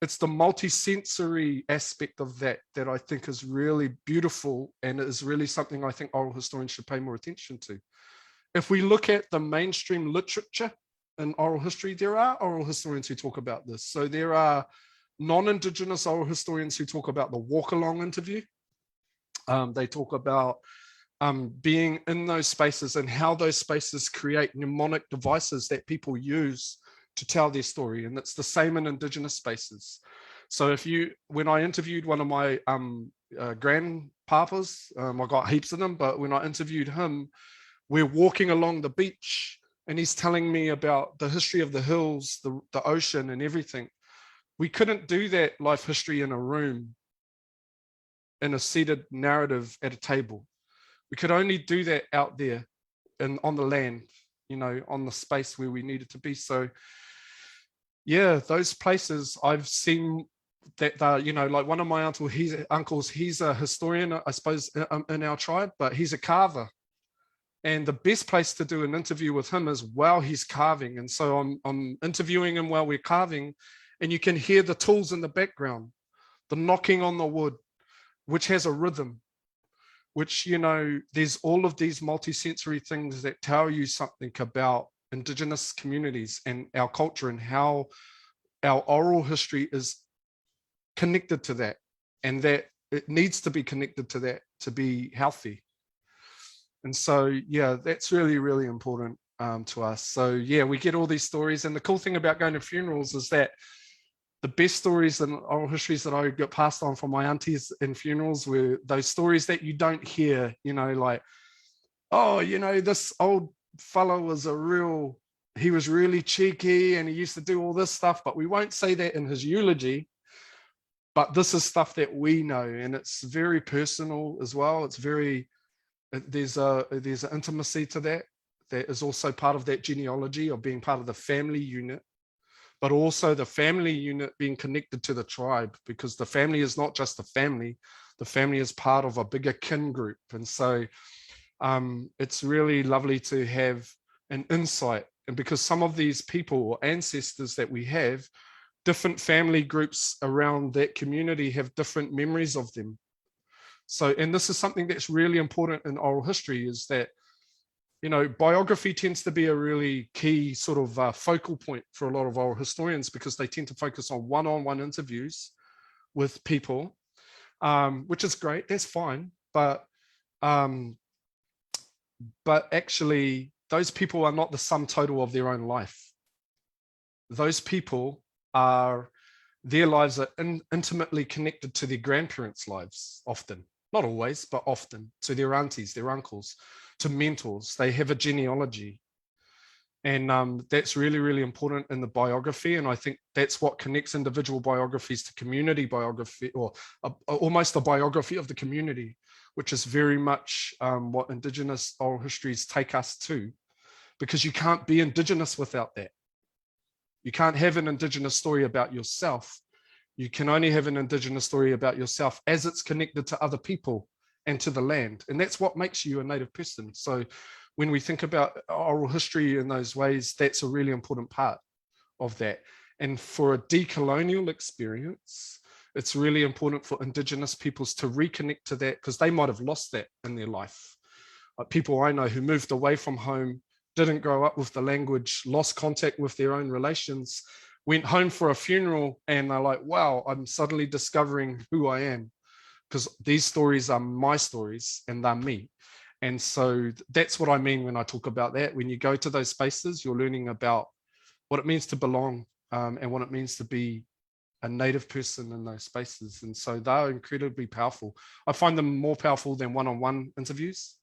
it's the multi-sensory aspect of that I think is really beautiful, and is really something I think oral historians should pay more attention to. If we look at the mainstream literature in oral history, there are oral historians who talk about this. So there are non-Indigenous oral historians who talk about the walk-along interview. They talk about being in those spaces and how those spaces create mnemonic devices that people use to tell their story. And it's the same in Indigenous spaces. So when I interviewed one of my grandpapas, I got heaps of them, but when I interviewed him, we're walking along the beach and he's telling me about the history of the hills, the ocean and everything. We couldn't do that life history in a room, in a seated narrative at a table. We could only do that out there and on the land, on the space where we needed to be. So yeah, those places I've seen that like one of my uncles, he's a historian, I suppose, in our tribe, but he's a carver. And the best place to do an interview with him is while he's carving. And so I'm interviewing him while we're carving, and you can hear the tools in the background, the knocking on the wood, which has a rhythm, which, there's all of these multi-sensory things that tell you something about Indigenous communities and our culture, and how our oral history is connected to that, and that it needs to be connected to that to be healthy. And so, yeah, that's really, really important to us. So yeah, we get all these stories. And the cool thing about going to funerals is that the best stories and oral histories that I got passed on from my aunties in funerals were those stories that you don't hear, like, oh, this old fellow was he was really cheeky and he used to do all this stuff, but we won't say that in his eulogy. But this is stuff that we know, and it's very personal as well. It's very, there's an intimacy to that is also part of that genealogy of being part of the family unit, but also the family unit being connected to the tribe, because the family is not just the family is part of a bigger kin group. And so it's really lovely to have an insight. And because some of these people or ancestors that we have, different family groups around that community have different memories of them. So, and this is something that's really important in oral history, is that, biography tends to be a really key sort of focal point for a lot of oral historians, because they tend to focus on one-on-one interviews with people, which is great, that's fine. But actually, those people are not the sum total of their own life. Those people their lives are intimately connected to their grandparents' lives, often. Not always, but often, to their aunties, their uncles, to mentors. They have a genealogy. And that's really, really important in the biography. And I think that's what connects individual biographies to community biography, or almost a biography of the community, which is very much what Indigenous oral histories take us to, because you can't be Indigenous without that. You can't have an Indigenous story about yourself. You can only have an Indigenous story about yourself as it's connected to other people and to the land. And that's what makes you a Native person. So when we think about oral history in those ways, that's a really important part of that. And for a decolonial experience, it's really important for Indigenous peoples to reconnect to that, because they might have lost that in their life. Like people I know who moved away from home, didn't grow up with the language, lost contact with their own relations, went home for a funeral, and they're like, wow, I'm suddenly discovering who I am, because these stories are my stories and they're me. And so that's what I mean when I talk about that. When you go to those spaces, you're learning about what it means to belong, and what it means to be a Native person in those spaces. And so they're incredibly powerful. I find them more powerful than one-on-one interviews,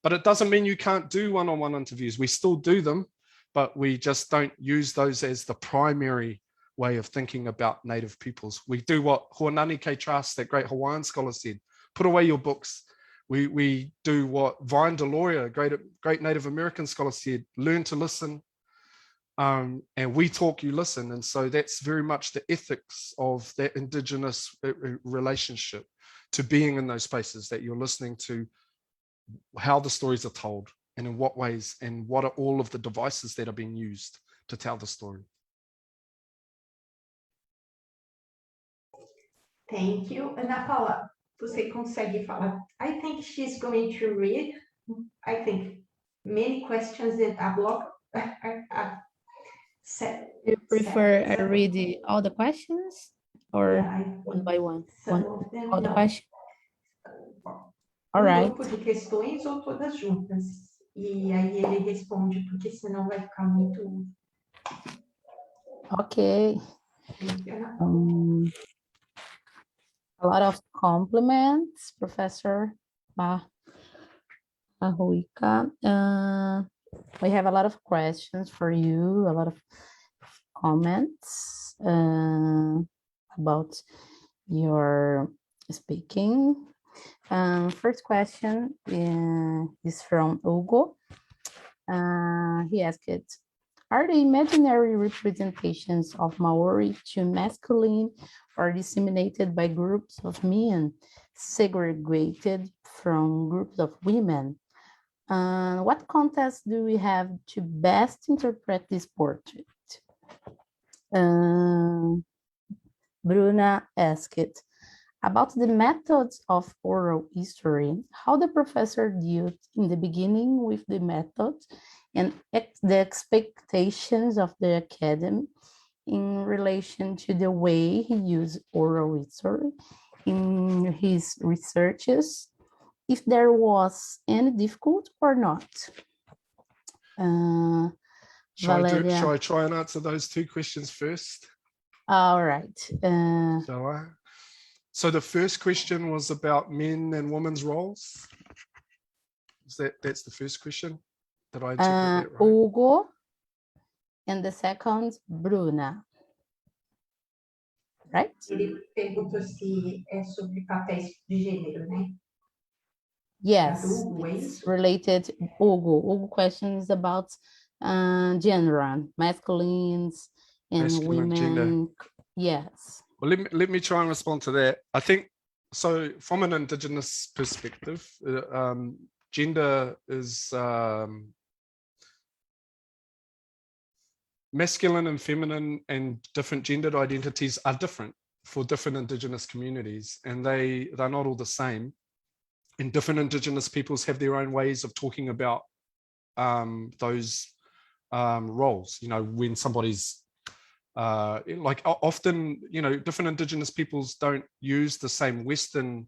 but it doesn't mean you can't do one-on-one interviews. We still do them, but we just don't use those as the primary way of thinking about Native peoples. We do what Huanani K. Trust, that great Hawaiian scholar, said: put away your books. We do what Vine Deloria, great Native American scholar, said: learn to listen. And we talk, you listen. And so that's very much the ethics of that Indigenous relationship to being in those spaces, that you're listening to how the stories are told and in what ways, and what are all of the devices that are being used to tell the story. Thank you. Ana Paula, você consegue falar? I think she's going to read, I think, many questions in a blog. You prefer I read all the questions or Yeah, one by one? some of them, All the no. questions? All right. Grupo de questões ou todas juntas? E aí ele responde, porque senão vai ficar muito... Okay. A lot of compliments, Professor Mahuika. We have a lot of questions for you, a lot of comments about your speaking. First question is from Hugo. He asked, are the imaginary representations of Maori too masculine or disseminated by groups of men, segregated from groups of women? What context do we have to best interpret this portrait? Bruna asked about the methods of oral history, how the professor dealt in the beginning with the methods and the expectations of the academy in relation to the way he used oral history in his researches, if there was any difficult or not. Valéria. Shall I try and answer those two questions first? All right. Shall I? So the first question was about men and women's roles. That's the first question? Did I interpret that right? Hugo, and the second, Bruna. Right? Ele perguntou se é sobre papéis de gênero, né? Yes, Hugo, é it's isso? related. Hugo question is about gender, masculines and Masculine, women. gender. Yes. Well, let me try and respond to that. I think, so from an Indigenous perspective, gender is masculine and feminine, and different gendered identities are different for different Indigenous communities, and they're not all the same. And different Indigenous peoples have their own ways of talking about those roles. You know, when somebody's like often, you know, different Indigenous peoples don't use the same Western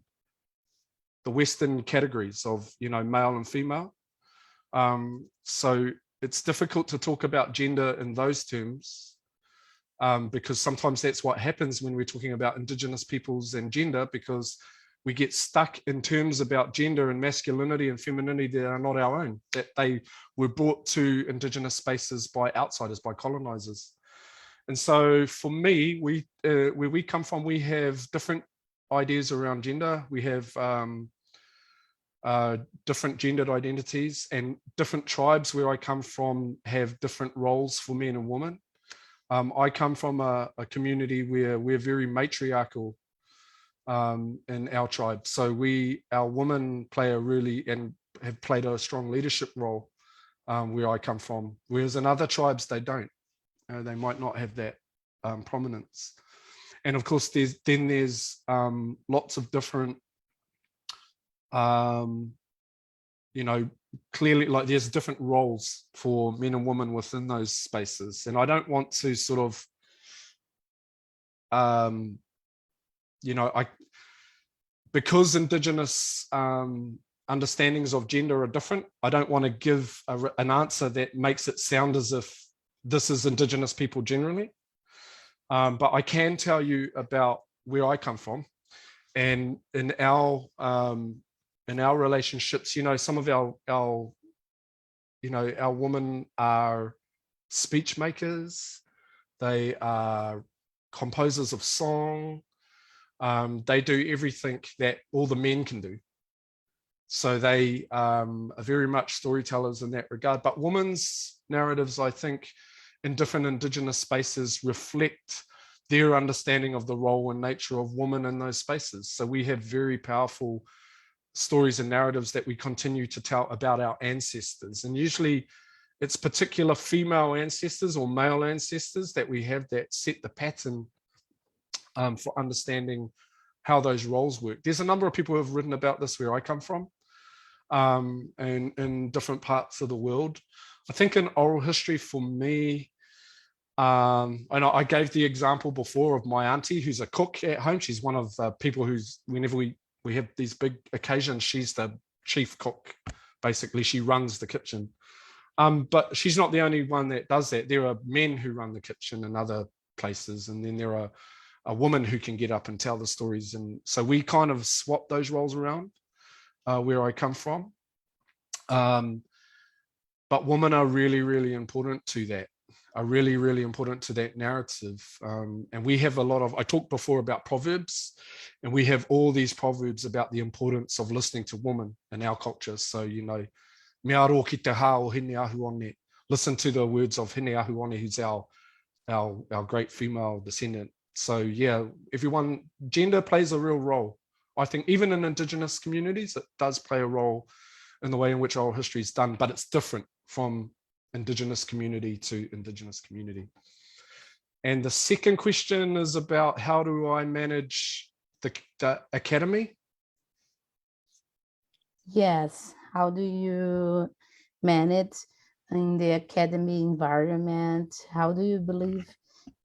categories of, you know, male and female. So it's difficult to talk about gender in those terms, because sometimes that's what happens when we're talking about Indigenous peoples and gender, because we get stuck in terms about gender and masculinity and femininity that are not our own, that they were brought to Indigenous spaces by outsiders, by colonizers. And so for me, where we come from, we have different ideas around gender. We have different gendered identities, and different tribes where I come from have different roles for men and women. I come from a community where we're very matriarchal in our tribe. So our women play and have played a strong leadership role where I come from, whereas in other tribes, they don't. They might not have that prominence. And of course, there's lots of different, you know, clearly, like there's different roles for men and women within those spaces. And I don't want to sort of, you know, because Indigenous understandings of gender are different, I don't want to give an answer that makes it sound as if this is Indigenous people generally. But I can tell you about where I come from, and in our relationships, you know, some of our women are speech makers. They are composers of song. They do everything that all the men can do. So they are very much storytellers in that regard. But women's narratives, I think, in different Indigenous spaces reflect their understanding of the role and nature of women in those spaces. So we have very powerful stories and narratives that we continue to tell about our ancestors. And usually it's particular female ancestors or male ancestors that we have that set the pattern for understanding how those roles work. There's a number of people who have written about this where I come from, and in different parts of the world. I think in oral history for me, and I gave the example before of my auntie who's a cook at home. She's one of the people who's, whenever we have these big occasions, she's the chief cook. Basically, she runs the kitchen. But she's not the only one that does that. There are men who run the kitchen in other places, and then there are a woman who can get up and tell the stories. And so we kind of swap those roles around where I come from. But women are really, really important to that, are really, really important to that narrative. And we have a lot of, I talked before about proverbs, and we have all these proverbs about the importance of listening to women in our culture. So, you know, me aro ki te hā o hine ahu one. Listen to the words of hine ahu one, who's our great female descendant. So yeah, everyone, gender plays a real role. I think even in Indigenous communities, it does play a role in the way in which oral history is done, but it's different from Indigenous community to Indigenous community. And the second question is about how do I manage the academy? Yes, how do you manage in the academy environment? How do you believe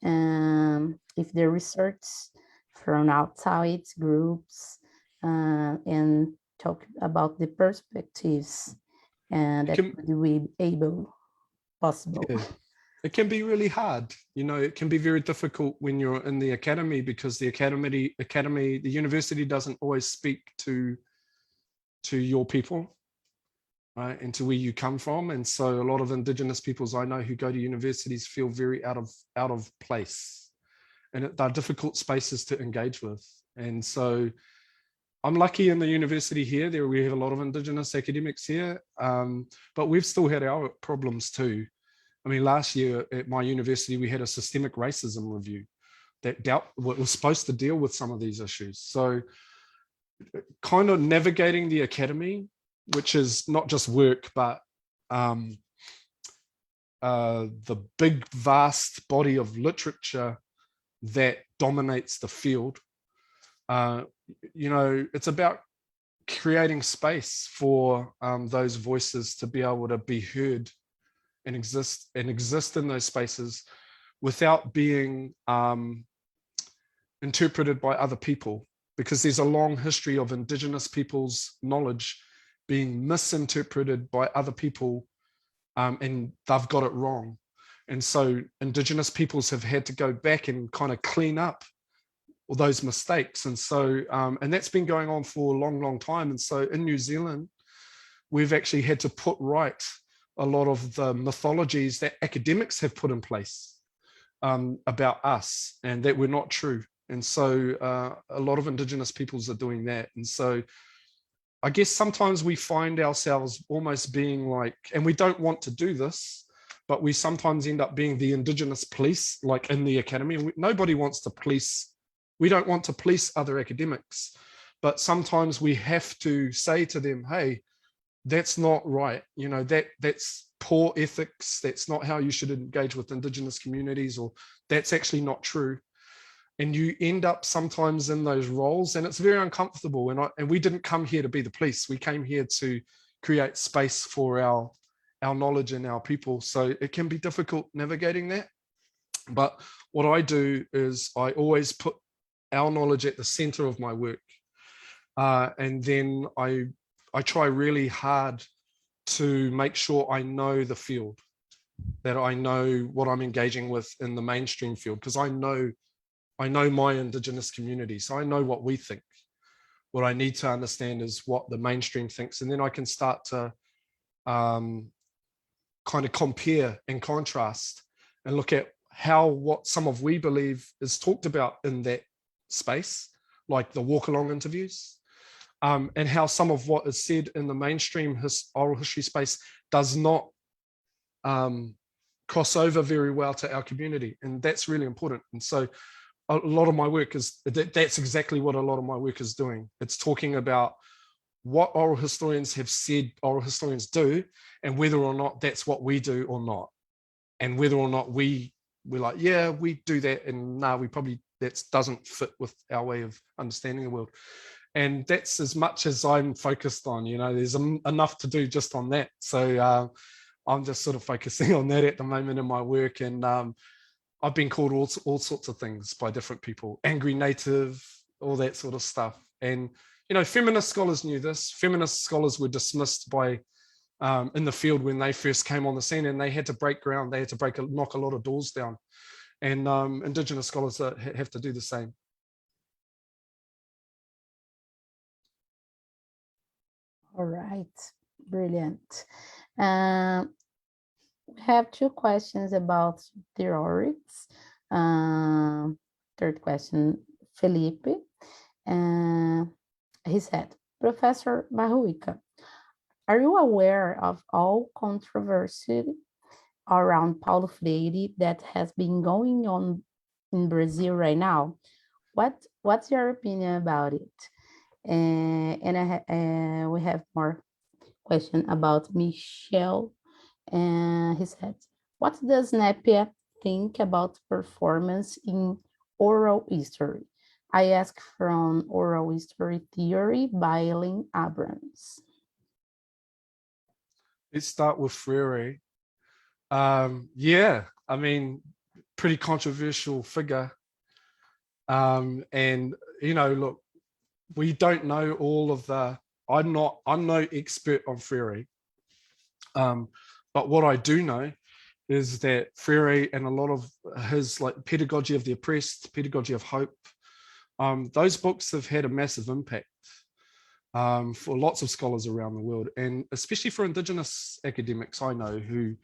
if the research from outside groups and talk about the perspectives and that would be possible? Yeah. It can be really hard. You know, it can be very difficult when you're in the academy, because the the university doesn't always speak to your people, right, and to where you come from. And so a lot of Indigenous peoples I know who go to universities feel very out of place, and they're difficult spaces to engage with. And so I'm lucky in the university here, we have a lot of Indigenous academics here, but we've still had our problems too. I mean, last year at my university, we had a systemic racism review that was supposed to deal with some of these issues. So kind of navigating the academy, which is not just work, but the big, vast body of literature that dominates the field. You know, it's about creating space for those voices to be able to be heard and exist in those spaces without being interpreted by other people, because there's a long history of Indigenous people's knowledge being misinterpreted by other people, and they've got it wrong. And so Indigenous peoples have had to go back and kind of clean up all those mistakes. And so, and that's been going on for a long, long time. And so in New Zealand, we've actually had to put right a lot of the mythologies that academics have put in place about us, and that were not true. And so a lot of Indigenous peoples are doing that. And so I guess sometimes we find ourselves almost being like, and we don't want to do this, but we sometimes end up being the Indigenous police, like in the academy. Nobody wants to police. We don't want to police other academics, but sometimes we have to say to them, hey, that's not right. You know, that's poor ethics. That's not how you should engage with Indigenous communities, or that's actually not true. And you end up sometimes in those roles, and it's very uncomfortable. And we didn't come here to be the police. We came here to create space for our knowledge and our people. So it can be difficult navigating that. But what I do is I always put our knowledge at the center of my work. And then I try really hard to make sure I know the field, that I know what I'm engaging with in the mainstream field, because I know my Indigenous community, so I know what we think. What I need to understand is what the mainstream thinks, and then I can start to kind of compare and contrast and look at how what some of we believe is talked about in that space, like the walk along interviews, and how some of what is said in the mainstream oral history space does not cross over very well to our community. And that's really important. And so a lot of my work is, that's exactly what a lot of my work is doing. It's talking about what oral historians have said oral historians do, and whether or not that's what we do or not. And whether or not we're like, yeah, we do that, and no, we probably, that doesn't fit with our way of understanding the world. And that's as much as I'm focused on, you know, there's enough to do just on that. So I'm just sort of focusing on that at the moment in my work. And I've been called all sorts of things by different people, angry native, all that sort of stuff. And, you know, feminist scholars knew this. Feminist scholars were dismissed by in the field when they first came on the scene, and they had to break ground. They had to knock a lot of doors down. And Indigenous scholars have to do the same. All right, brilliant. We have two questions about theorics. Third question, Felipe. He said, Professor Mahuika, are you aware of all controversy around Paulo Freire that has been going on in Brazil right now? What's your opinion about it? And we have more question about Michel. And he said, what does Nepia think about performance in oral history? I ask from Oral History Theory by Lynn Abrams. Let's start with Freire. Yeah, I mean, pretty controversial figure. And, you know, look, we don't know all of the, I'm no expert on Freire. But what I do know is that Freire and a lot of his like Pedagogy of the Oppressed, Pedagogy of Hope, those books have had a massive impact for lots of scholars around the world, and especially for Indigenous academics I know who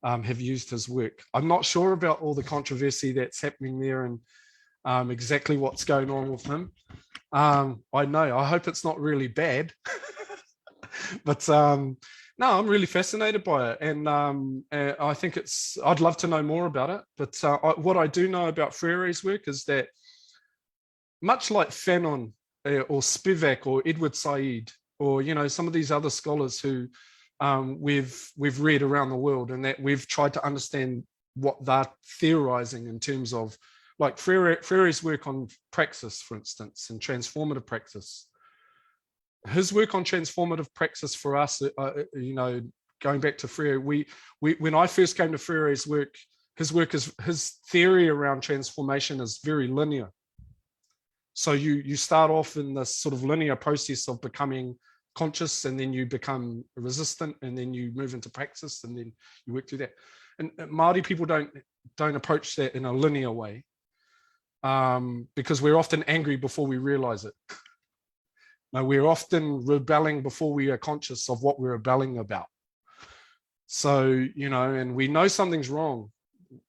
have used his work. I'm not sure about all the controversy that's happening there and exactly what's going on with him. I know, I hope it's not really bad, but no, I'm really fascinated by it, and I think I'd love to know more about it. But what I do know about Freire's work is that, much like Fanon or Spivak or Edward Said, or, you know, some of these other scholars who we've read around the world, and that we've tried to understand what they're theorizing in terms of, like Freire's work on praxis, for instance, and transformative praxis. His work on transformative praxis for us, you know, going back to Freire, when I first came to Freire's work, his theory around transformation is very linear. So you start off in this sort of linear process of becoming conscious, and then you become resistant, and then you move into praxis, and then you work through that. And Māori people don't approach that in a linear way, because we're often angry before we realize it. No, we're often rebelling before we are conscious of what we're rebelling about. So, you know, and we know something's wrong.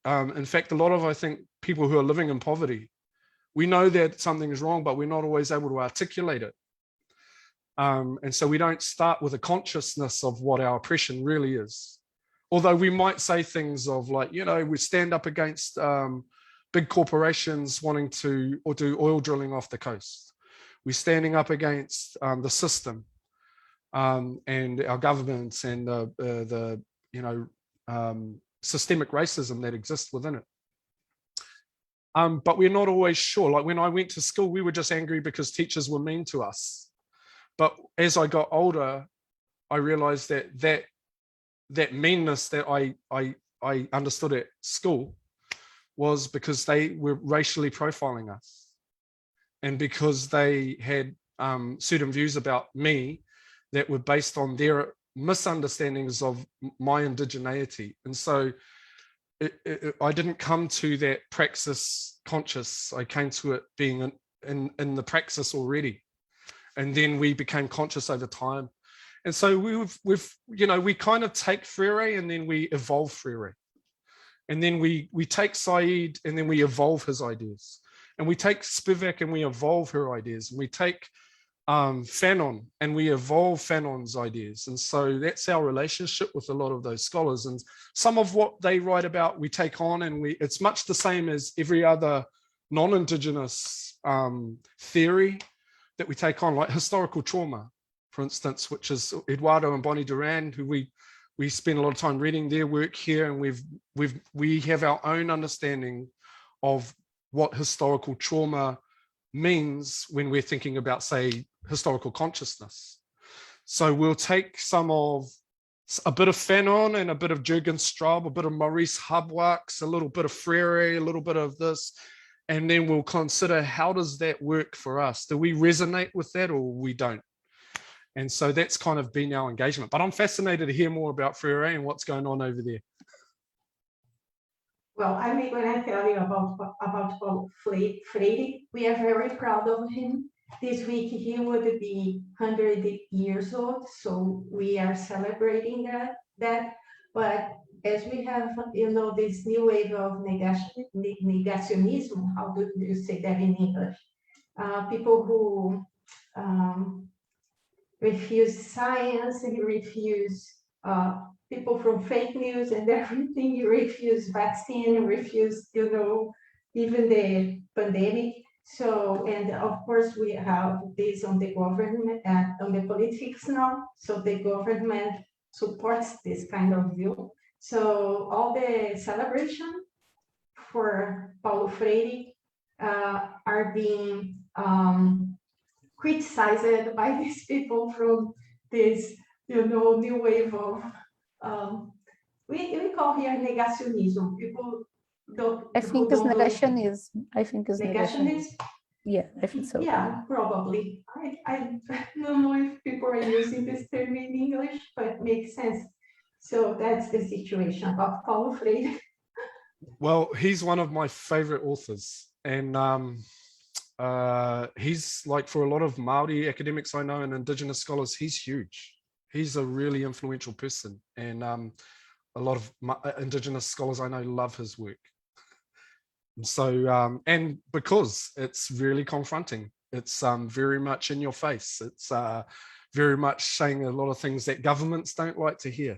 In fact, a lot of, I think, people who are living in poverty, we know that something is wrong, but we're not always able to articulate it. And so we don't start with a consciousness of what our oppression really is. Although we might say things of like, you know, we stand up against big corporations wanting to do oil drilling off the coast. We're standing up against the system and our governments and the you know, systemic racism that exists within it. But we're not always sure. Like when I went to school, we were just angry because teachers were mean to us. But as I got older, I realized that meanness that I understood at school was because they were racially profiling us, and because they had certain views about me that were based on their misunderstandings of my indigeneity. And so I didn't come to that praxis conscious. I came to it being in the praxis already. And then we became conscious over time. And so we've you know, we kind of take Freire and then we evolve Freire. And then we take Said and then we evolve his ideas. And we take Spivak and we evolve her ideas. And we take Fanon and we evolve Fanon's ideas. And so that's our relationship with a lot of those scholars. And some of what they write about, we take on, and it's much the same as every other non-Indigenous theory that we take on, like historical trauma, for instance, which is Eduardo and Bonnie Duran, who we spend a lot of time reading their work here, and we have our own understanding of what historical trauma means when we're thinking about, say, historical consciousness. So we'll take a bit of Fanon and a bit of Jürgen Straub, a bit of Maurice Hubwaks, a little bit of Freire, a little bit of this, and then we'll consider, how does that work for us? Do we resonate with that or we don't? And so that's kind of been our engagement. But I'm fascinated to hear more about Freire and what's going on over there. Well, I'm going to tell you about Paulo Freire. We are very proud of him. This week he would be 100 years old, so we are celebrating that. But as we have, this new wave of negationism, how do you say that in English? People who refuse science, and refuse people from fake news and everything. You refuse vaccine, you refuse, even the pandemic. So, and of course, we have this on the government and on the politics now. So the government supports this kind of view. So all the celebration for Paulo Freire are being criticized by these people from this, new wave of, we call here negationism. People I think it's negationism. I think it's negationism. Yeah, I think so. Yeah, probably. I don't know if people are using this term in English, but it makes sense. So that's the situation about Paulo Freire. Well, he's one of my favorite authors, and he's, like, for a lot of Maori academics I know and Indigenous scholars, he's huge. He's a really influential person, and a lot of Indigenous scholars I know love his work. So, and because it's really confronting, it's very much in your face. It's very much saying a lot of things that governments don't like to hear.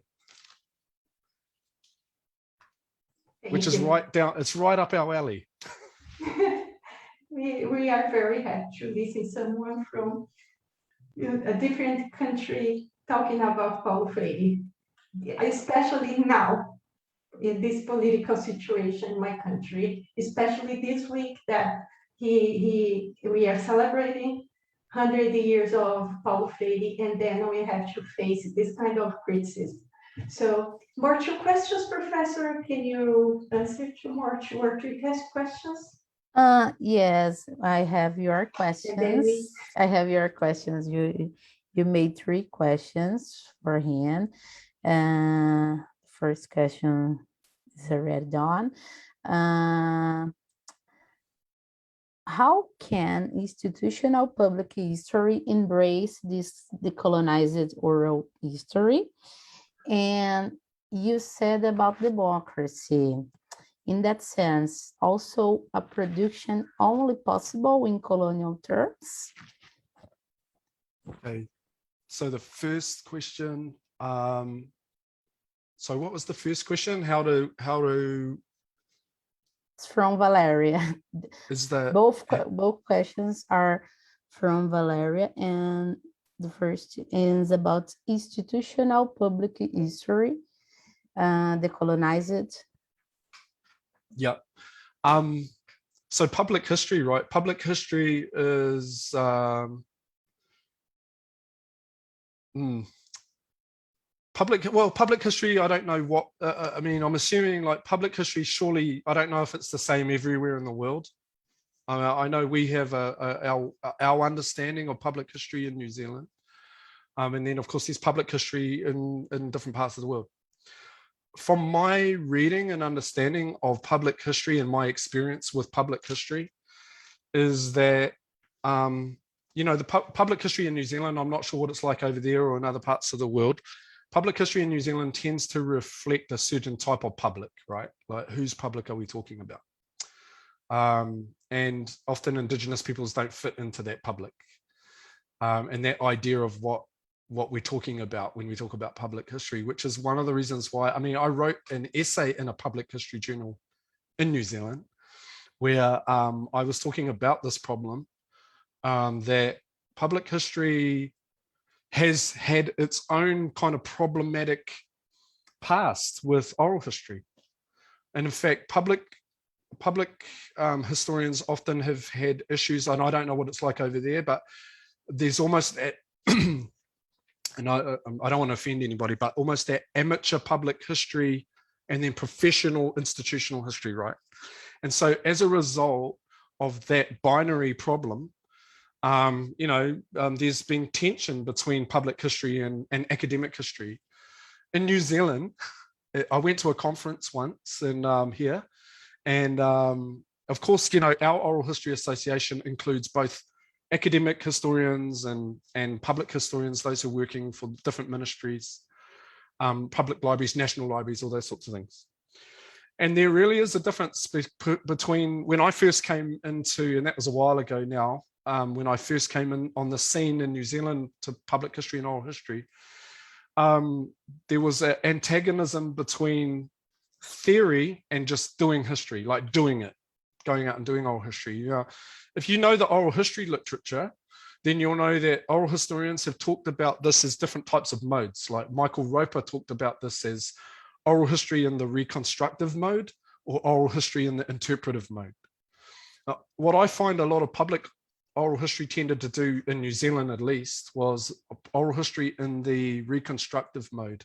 Which is it's right up our alley. We are very happy to listen someone from a different country talking about Paulo Freire, especially now in this political situation in my country, especially this week that we are celebrating 100 years of Paulo Freire, and then we have to face this kind of criticism. So, more two questions, Professor. Can you answer to more two or three questions? Yes, I have your questions. I have your questions. You made 3 questions for him. First question is already done. How can institutional public history embrace this decolonized oral history? And you said about democracy. In that sense, also a production only possible in colonial terms? Okay, so the first question, so what was the first question? How to It's from Valéria. Is that both questions are from Valéria, and the first is about institutional public history, decolonized. Yeah. So public history, right? Public history is public history, I don't know what, I mean, I'm assuming like public history, surely, I don't know if it's the same everywhere in the world. I know we have our understanding of public history in New Zealand. And then of course there's public history in different parts of the world. From my reading and understanding of public history and my experience with public history is that, the public history in New Zealand, I'm not sure what it's like over there or in other parts of the world, public history in New Zealand tends to reflect a certain type of public, right? Like, whose public are we talking about? And often Indigenous peoples don't fit into that public. And that idea of what we're talking about when we talk about public history, which is one of the reasons why, I mean, I wrote an essay in a public history journal in New Zealand, where I was talking about this problem, that public history has had its own kind of problematic past with oral history. And in fact, public historians often have had issues, and I don't know what it's like over there, but there's almost that, and I don't want to offend anybody, but almost that amateur public history and then professional institutional history, right? And so as a result of that binary problem, there's been tension between public history and academic history. In New Zealand, I went to a conference once here, and of course, our Oral History Association includes both academic historians and public historians, those who are working for different ministries, public libraries, national libraries, all those sorts of things. And there really is a difference between when I first came into, and that was a while ago now, when I first came in on the scene in New Zealand to public history and oral history, there was an antagonism between theory and just doing history, like doing it, going out and doing oral history. If you know the oral history literature, then you'll know that oral historians have talked about this as different types of modes. Like Michael Roper talked about this as oral history in the reconstructive mode or oral history in the interpretive mode. What I find a lot of public oral history tended to do in New Zealand, at least, was oral history in the reconstructive mode,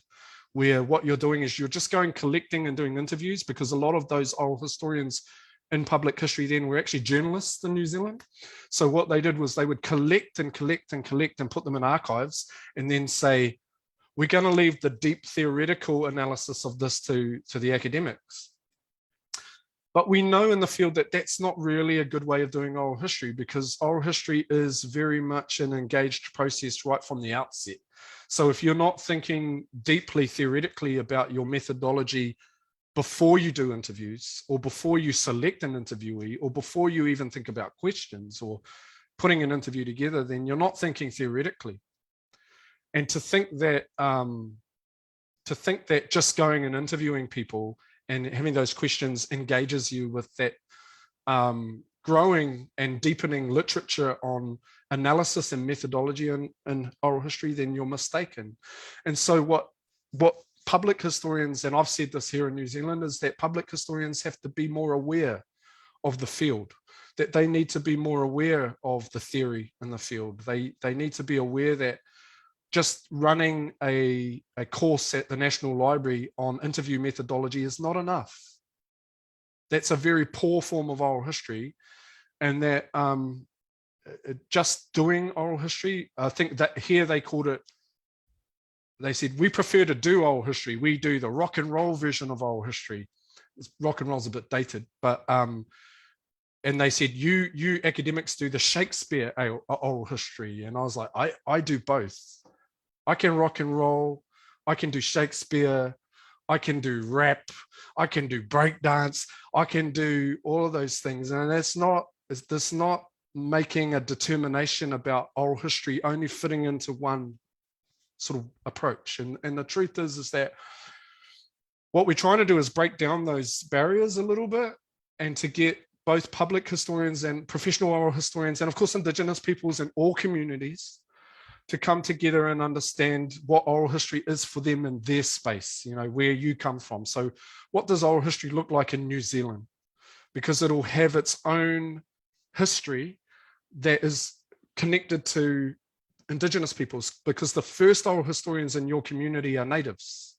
where what you're doing is you're just going collecting and doing interviews, because a lot of those oral historians in public history then were actually journalists in New Zealand. So what they did was they would collect and collect and collect and put them in archives, and then say, we're going to leave the deep theoretical analysis of this to the academics. But we know in the field that that's not really a good way of doing oral history, because oral history is very much an engaged process right from the outset. So if you're not thinking deeply theoretically about your methodology before you do interviews, or before you select an interviewee, or before you even think about questions or putting an interview together, then you're not thinking theoretically. And to think that just going and interviewing people and having those questions engages you with that growing and deepening literature on analysis and methodology in oral history, then you're mistaken. And so what public historians, and I've said this here in New Zealand, is that public historians have to be more aware of the field, that they need to be more aware of the theory in the field. They need to be aware that just running a course at the National Library on interview methodology is not enough. That's a very poor form of oral history, and that just doing oral history, I think that here they called it, they said, we prefer to do oral history. We do the rock and roll version of oral history. Rock and roll's a bit dated, but and they said, you academics do the Shakespeare oral history. And I was like, I do both. I can rock and roll, I can do Shakespeare, I can do rap, I can do breakdance, I can do all of those things. And that's not making a determination about oral history only fitting into one sort of approach. And the truth is that what we're trying to do is break down those barriers a little bit, and to get both public historians and professional oral historians, and of course Indigenous peoples in all communities, to come together and understand what oral history is for them in their space, where you come from. So what does oral history look like in New Zealand? Because it'll have its own history that is connected to Indigenous peoples, because the first oral historians in your community are natives.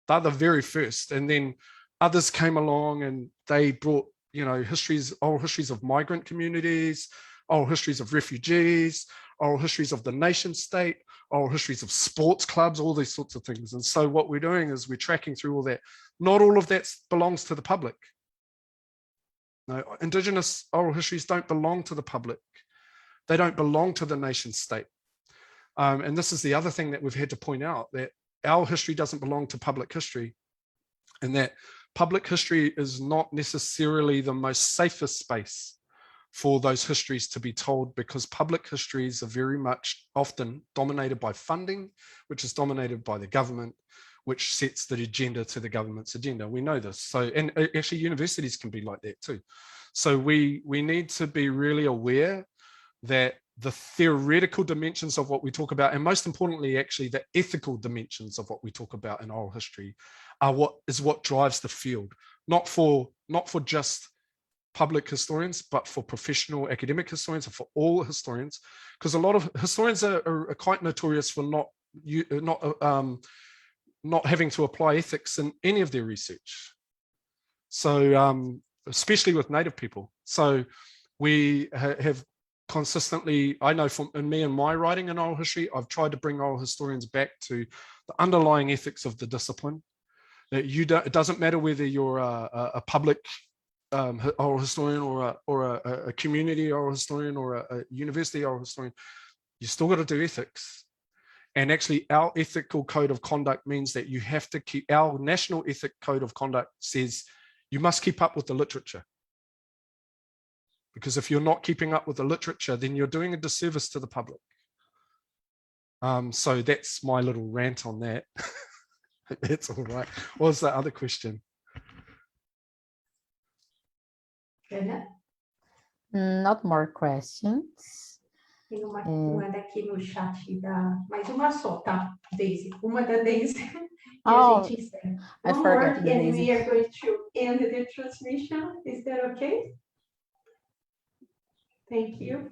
They're the very first. And then others came along and they brought, oral histories of migrant communities, oral histories of refugees, oral histories of the nation state, oral histories of sports clubs, all these sorts of things. And so what we're doing is we're tracking through all that. Not all of that belongs to the public. No, Indigenous oral histories don't belong to the public. They don't belong to the nation state. And this is the other thing that we've had to point out, that our history doesn't belong to public history, and that public history is not necessarily the most safest space for those histories to be told, because public histories are very much often dominated by funding, which is dominated by the government, which sets the agenda to the government's agenda. We know this. So, and actually universities can be like that too. So we need to be really aware that the theoretical dimensions of what we talk about, and most importantly, actually the ethical dimensions of what we talk about in oral history, are what drives the field, not for just public historians, but for professional academic historians and for all historians, because a lot of historians are quite notorious for not having to apply ethics in any of their research. So especially with Native people. So we have consistently, I know from me and my writing in oral history, I've tried to bring oral historians back to the underlying ethics of the discipline. That it doesn't matter whether you're a public oral historian or a community oral historian or a university oral historian, you still got to do ethics. And actually our ethical code of conduct means that you have to keep, our national ethic code of conduct says you must keep up with the literature. Because if you're not keeping up with the literature, then you're doing a disservice to the public. So that's my little rant on that. That's all right. What was the other question? Not more questions. Tem uma daqui no chat mais uma só, tá, Daisy? Uma da Daisy. E a gente encerra. I One more, forgot the and Daisy. we are going to end the transmission. Is that okay? Thank you.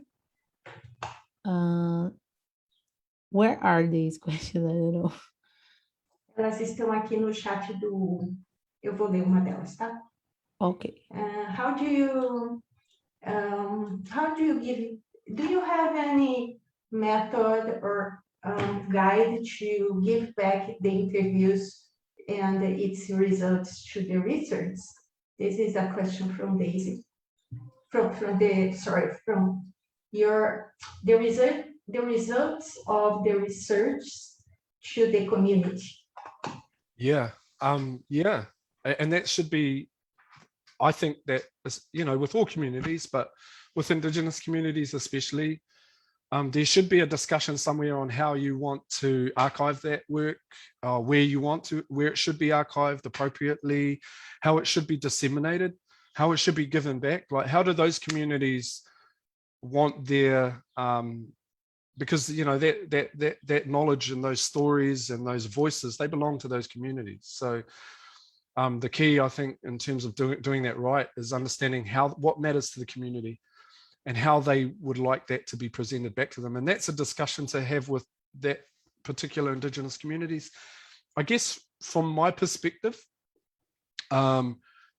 Where are these questions? I don't know. Elas estão aqui no chat do... Eu vou ler uma delas, tá? Okay. How do you give... Do you have any method or guide to give back the interviews and its results to the research? This is a question from Daisy. From the results of the research to the community. Yeah, yeah, and that should be, I think that, you know, with all communities, but with Indigenous communities especially, there should be a discussion somewhere on how you want to archive that work, where it should be archived appropriately, how it should be disseminated, how it should be given back. Like, how do those communities want their, because, you know, that knowledge and those stories and those voices, they belong to those communities. So the key, I think, in terms of doing that right, is understanding what matters to the community and how they would like that to be presented back to them. And that's a discussion to have with that particular Indigenous communities. I guess from my perspective,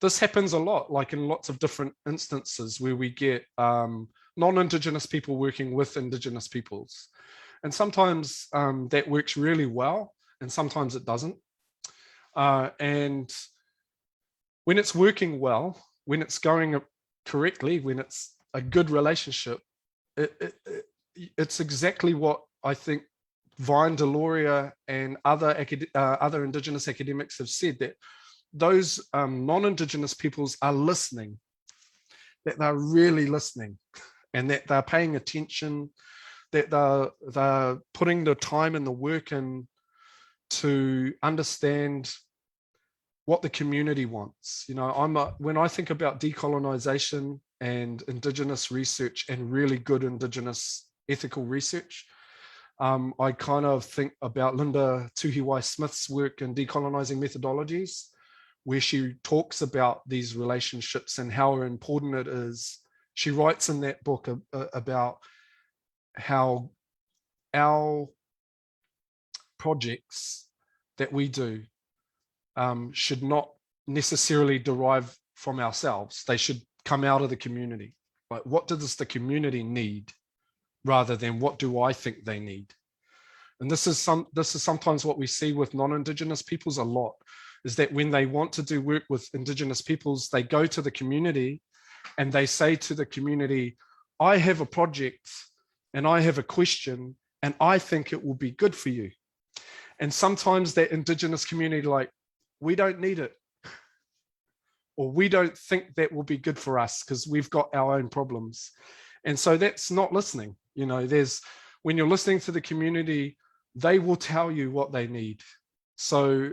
this happens a lot, like in lots of different instances where we get non-Indigenous people working with Indigenous peoples. And sometimes that works really well, and sometimes it doesn't. And when it's working well, when it's going correctly, when it's a good relationship, it's exactly what I think Vine Deloria and other Indigenous academics have said, that those non-Indigenous peoples are listening, that they're really listening, and that they're paying attention, that they're putting the time and the work in to understand what the community wants. You know, when I think about decolonization and Indigenous research and really good Indigenous ethical research, I kind of think about Linda Tuhiwai-Smith's work in Decolonizing Methodologies, where she talks about these relationships and how important it is. She writes in that book about how our projects that we do should not necessarily derive from ourselves. They should come out of the community. Like, what does the community need, rather than what do I think they need? And this is sometimes what we see with non-Indigenous peoples a lot, is that when they want to do work with Indigenous peoples, they go to the community and they say to the community, I have a project and I have a question and I think it will be good for you. And sometimes that Indigenous community, like, we don't need it. Or we don't think that will be good for us because we've got our own problems. And so that's not listening. You know, when you're listening to the community, they will tell you what they need. So,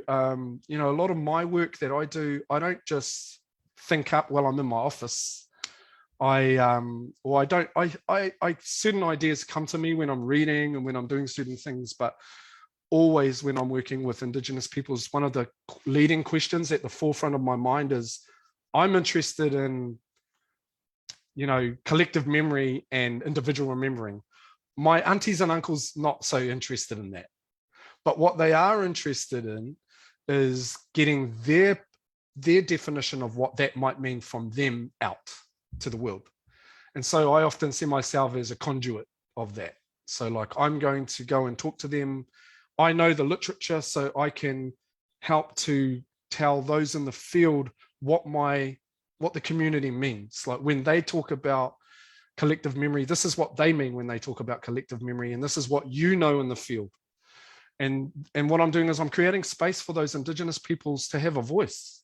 you know, a lot of my work that I do, I don't just think up while I'm in my office. Certain ideas come to me when I'm reading and when I'm doing certain things, but always when I'm working with Indigenous peoples, one of the leading questions at the forefront of my mind is, I'm interested in, you know, collective memory and individual remembering. My aunties and uncles not so interested in that. But what they are interested in is getting their definition of what that might mean from them out to the world. And so I often see myself as a conduit of that. So like, I'm going to go and talk to them. I know the literature, so I can help to tell those in the field what the community means. Like when they talk about collective memory, this is what they mean when they talk about collective memory, and this is what you know in the field. And what I'm doing is I'm creating space for those Indigenous peoples to have a voice,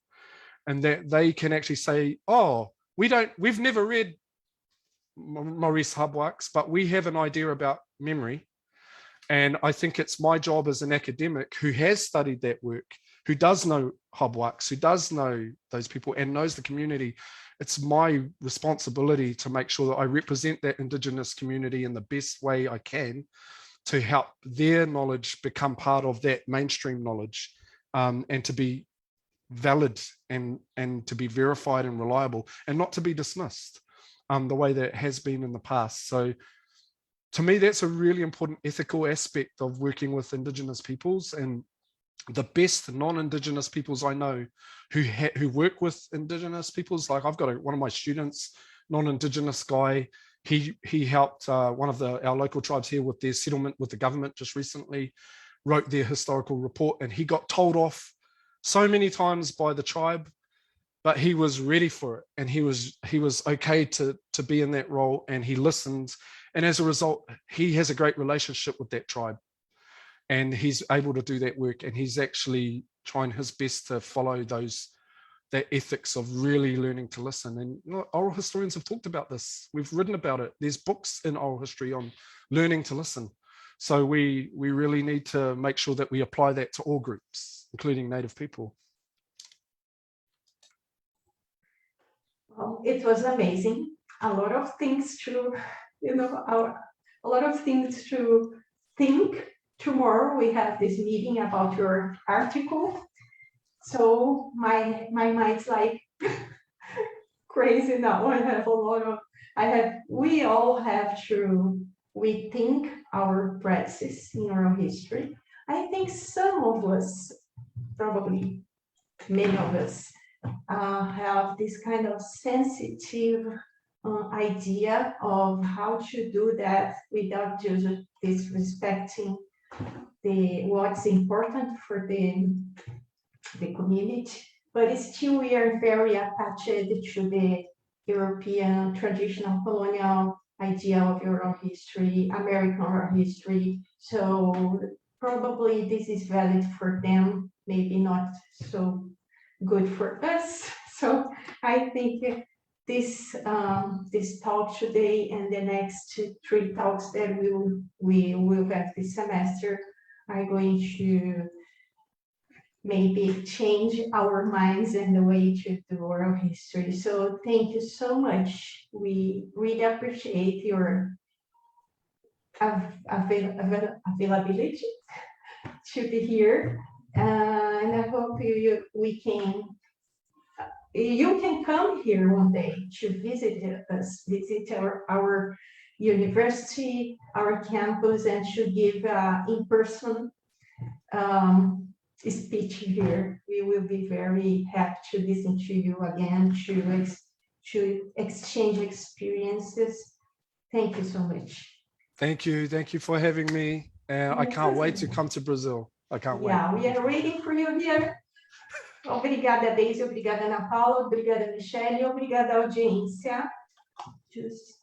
and that they can actually say, oh, we've never read Maurice Hubwak's, but we have an idea about memory. And I think it's my job as an academic who has studied that work, who does know Hubwak's, who does know those people and knows the community. It's my responsibility to make sure that I represent that Indigenous community in the best way I can to help their knowledge become part of that mainstream knowledge, and to be valid and to be verified and reliable, and not to be dismissed the way that it has been in the past. So to me, that's a really important ethical aspect of working with Indigenous peoples. And the best non-Indigenous peoples I know who work with Indigenous peoples, like I've got one of my students, non-Indigenous guy, he helped one of our local tribes here with their settlement with the government just recently, wrote their historical report, and he got told off so many times by the tribe, but he was ready for it, and he was okay to be in that role, and he listened. And as a result, he has a great relationship with that tribe, and he's able to do that work, and he's actually trying his best to follow that ethics of really learning to listen. And you know, oral historians have talked about this. We've written about it. There's books in oral history on learning to listen. So we really need to make sure that we apply that to all groups, including Native people. Well, it was amazing. A lot of things to, a lot of things to think. Tomorrow we have this meeting about your article. So my mind's like crazy now. We all have to rethink our practice in oral history. I think some of us, probably many of us, have this kind of sensitive idea of how to do that without just disrespecting what's important for the community. But still, we are very attached to the European traditional colonial idea of oral history, American oral history. So probably this is valid for them, maybe not so good for us. So I think this talk today and the next 3 talks that we will have this semester are going to maybe change our minds and the way to do oral history. So thank you so much. We really appreciate your availability to be here, and I hope you can come here one day to visit us, visit our university, our campus, and to give in-person speech here. We will be very happy to listen to you again, to exchange experiences. Thank you so much. Thank you for having me. I can't wait to come to Brazil. I can't wait. Yeah, we are waiting for you here. Obrigada, Daisy. Obrigada, Ana Paula. Obrigada, Michele. Obrigada, audiência. Just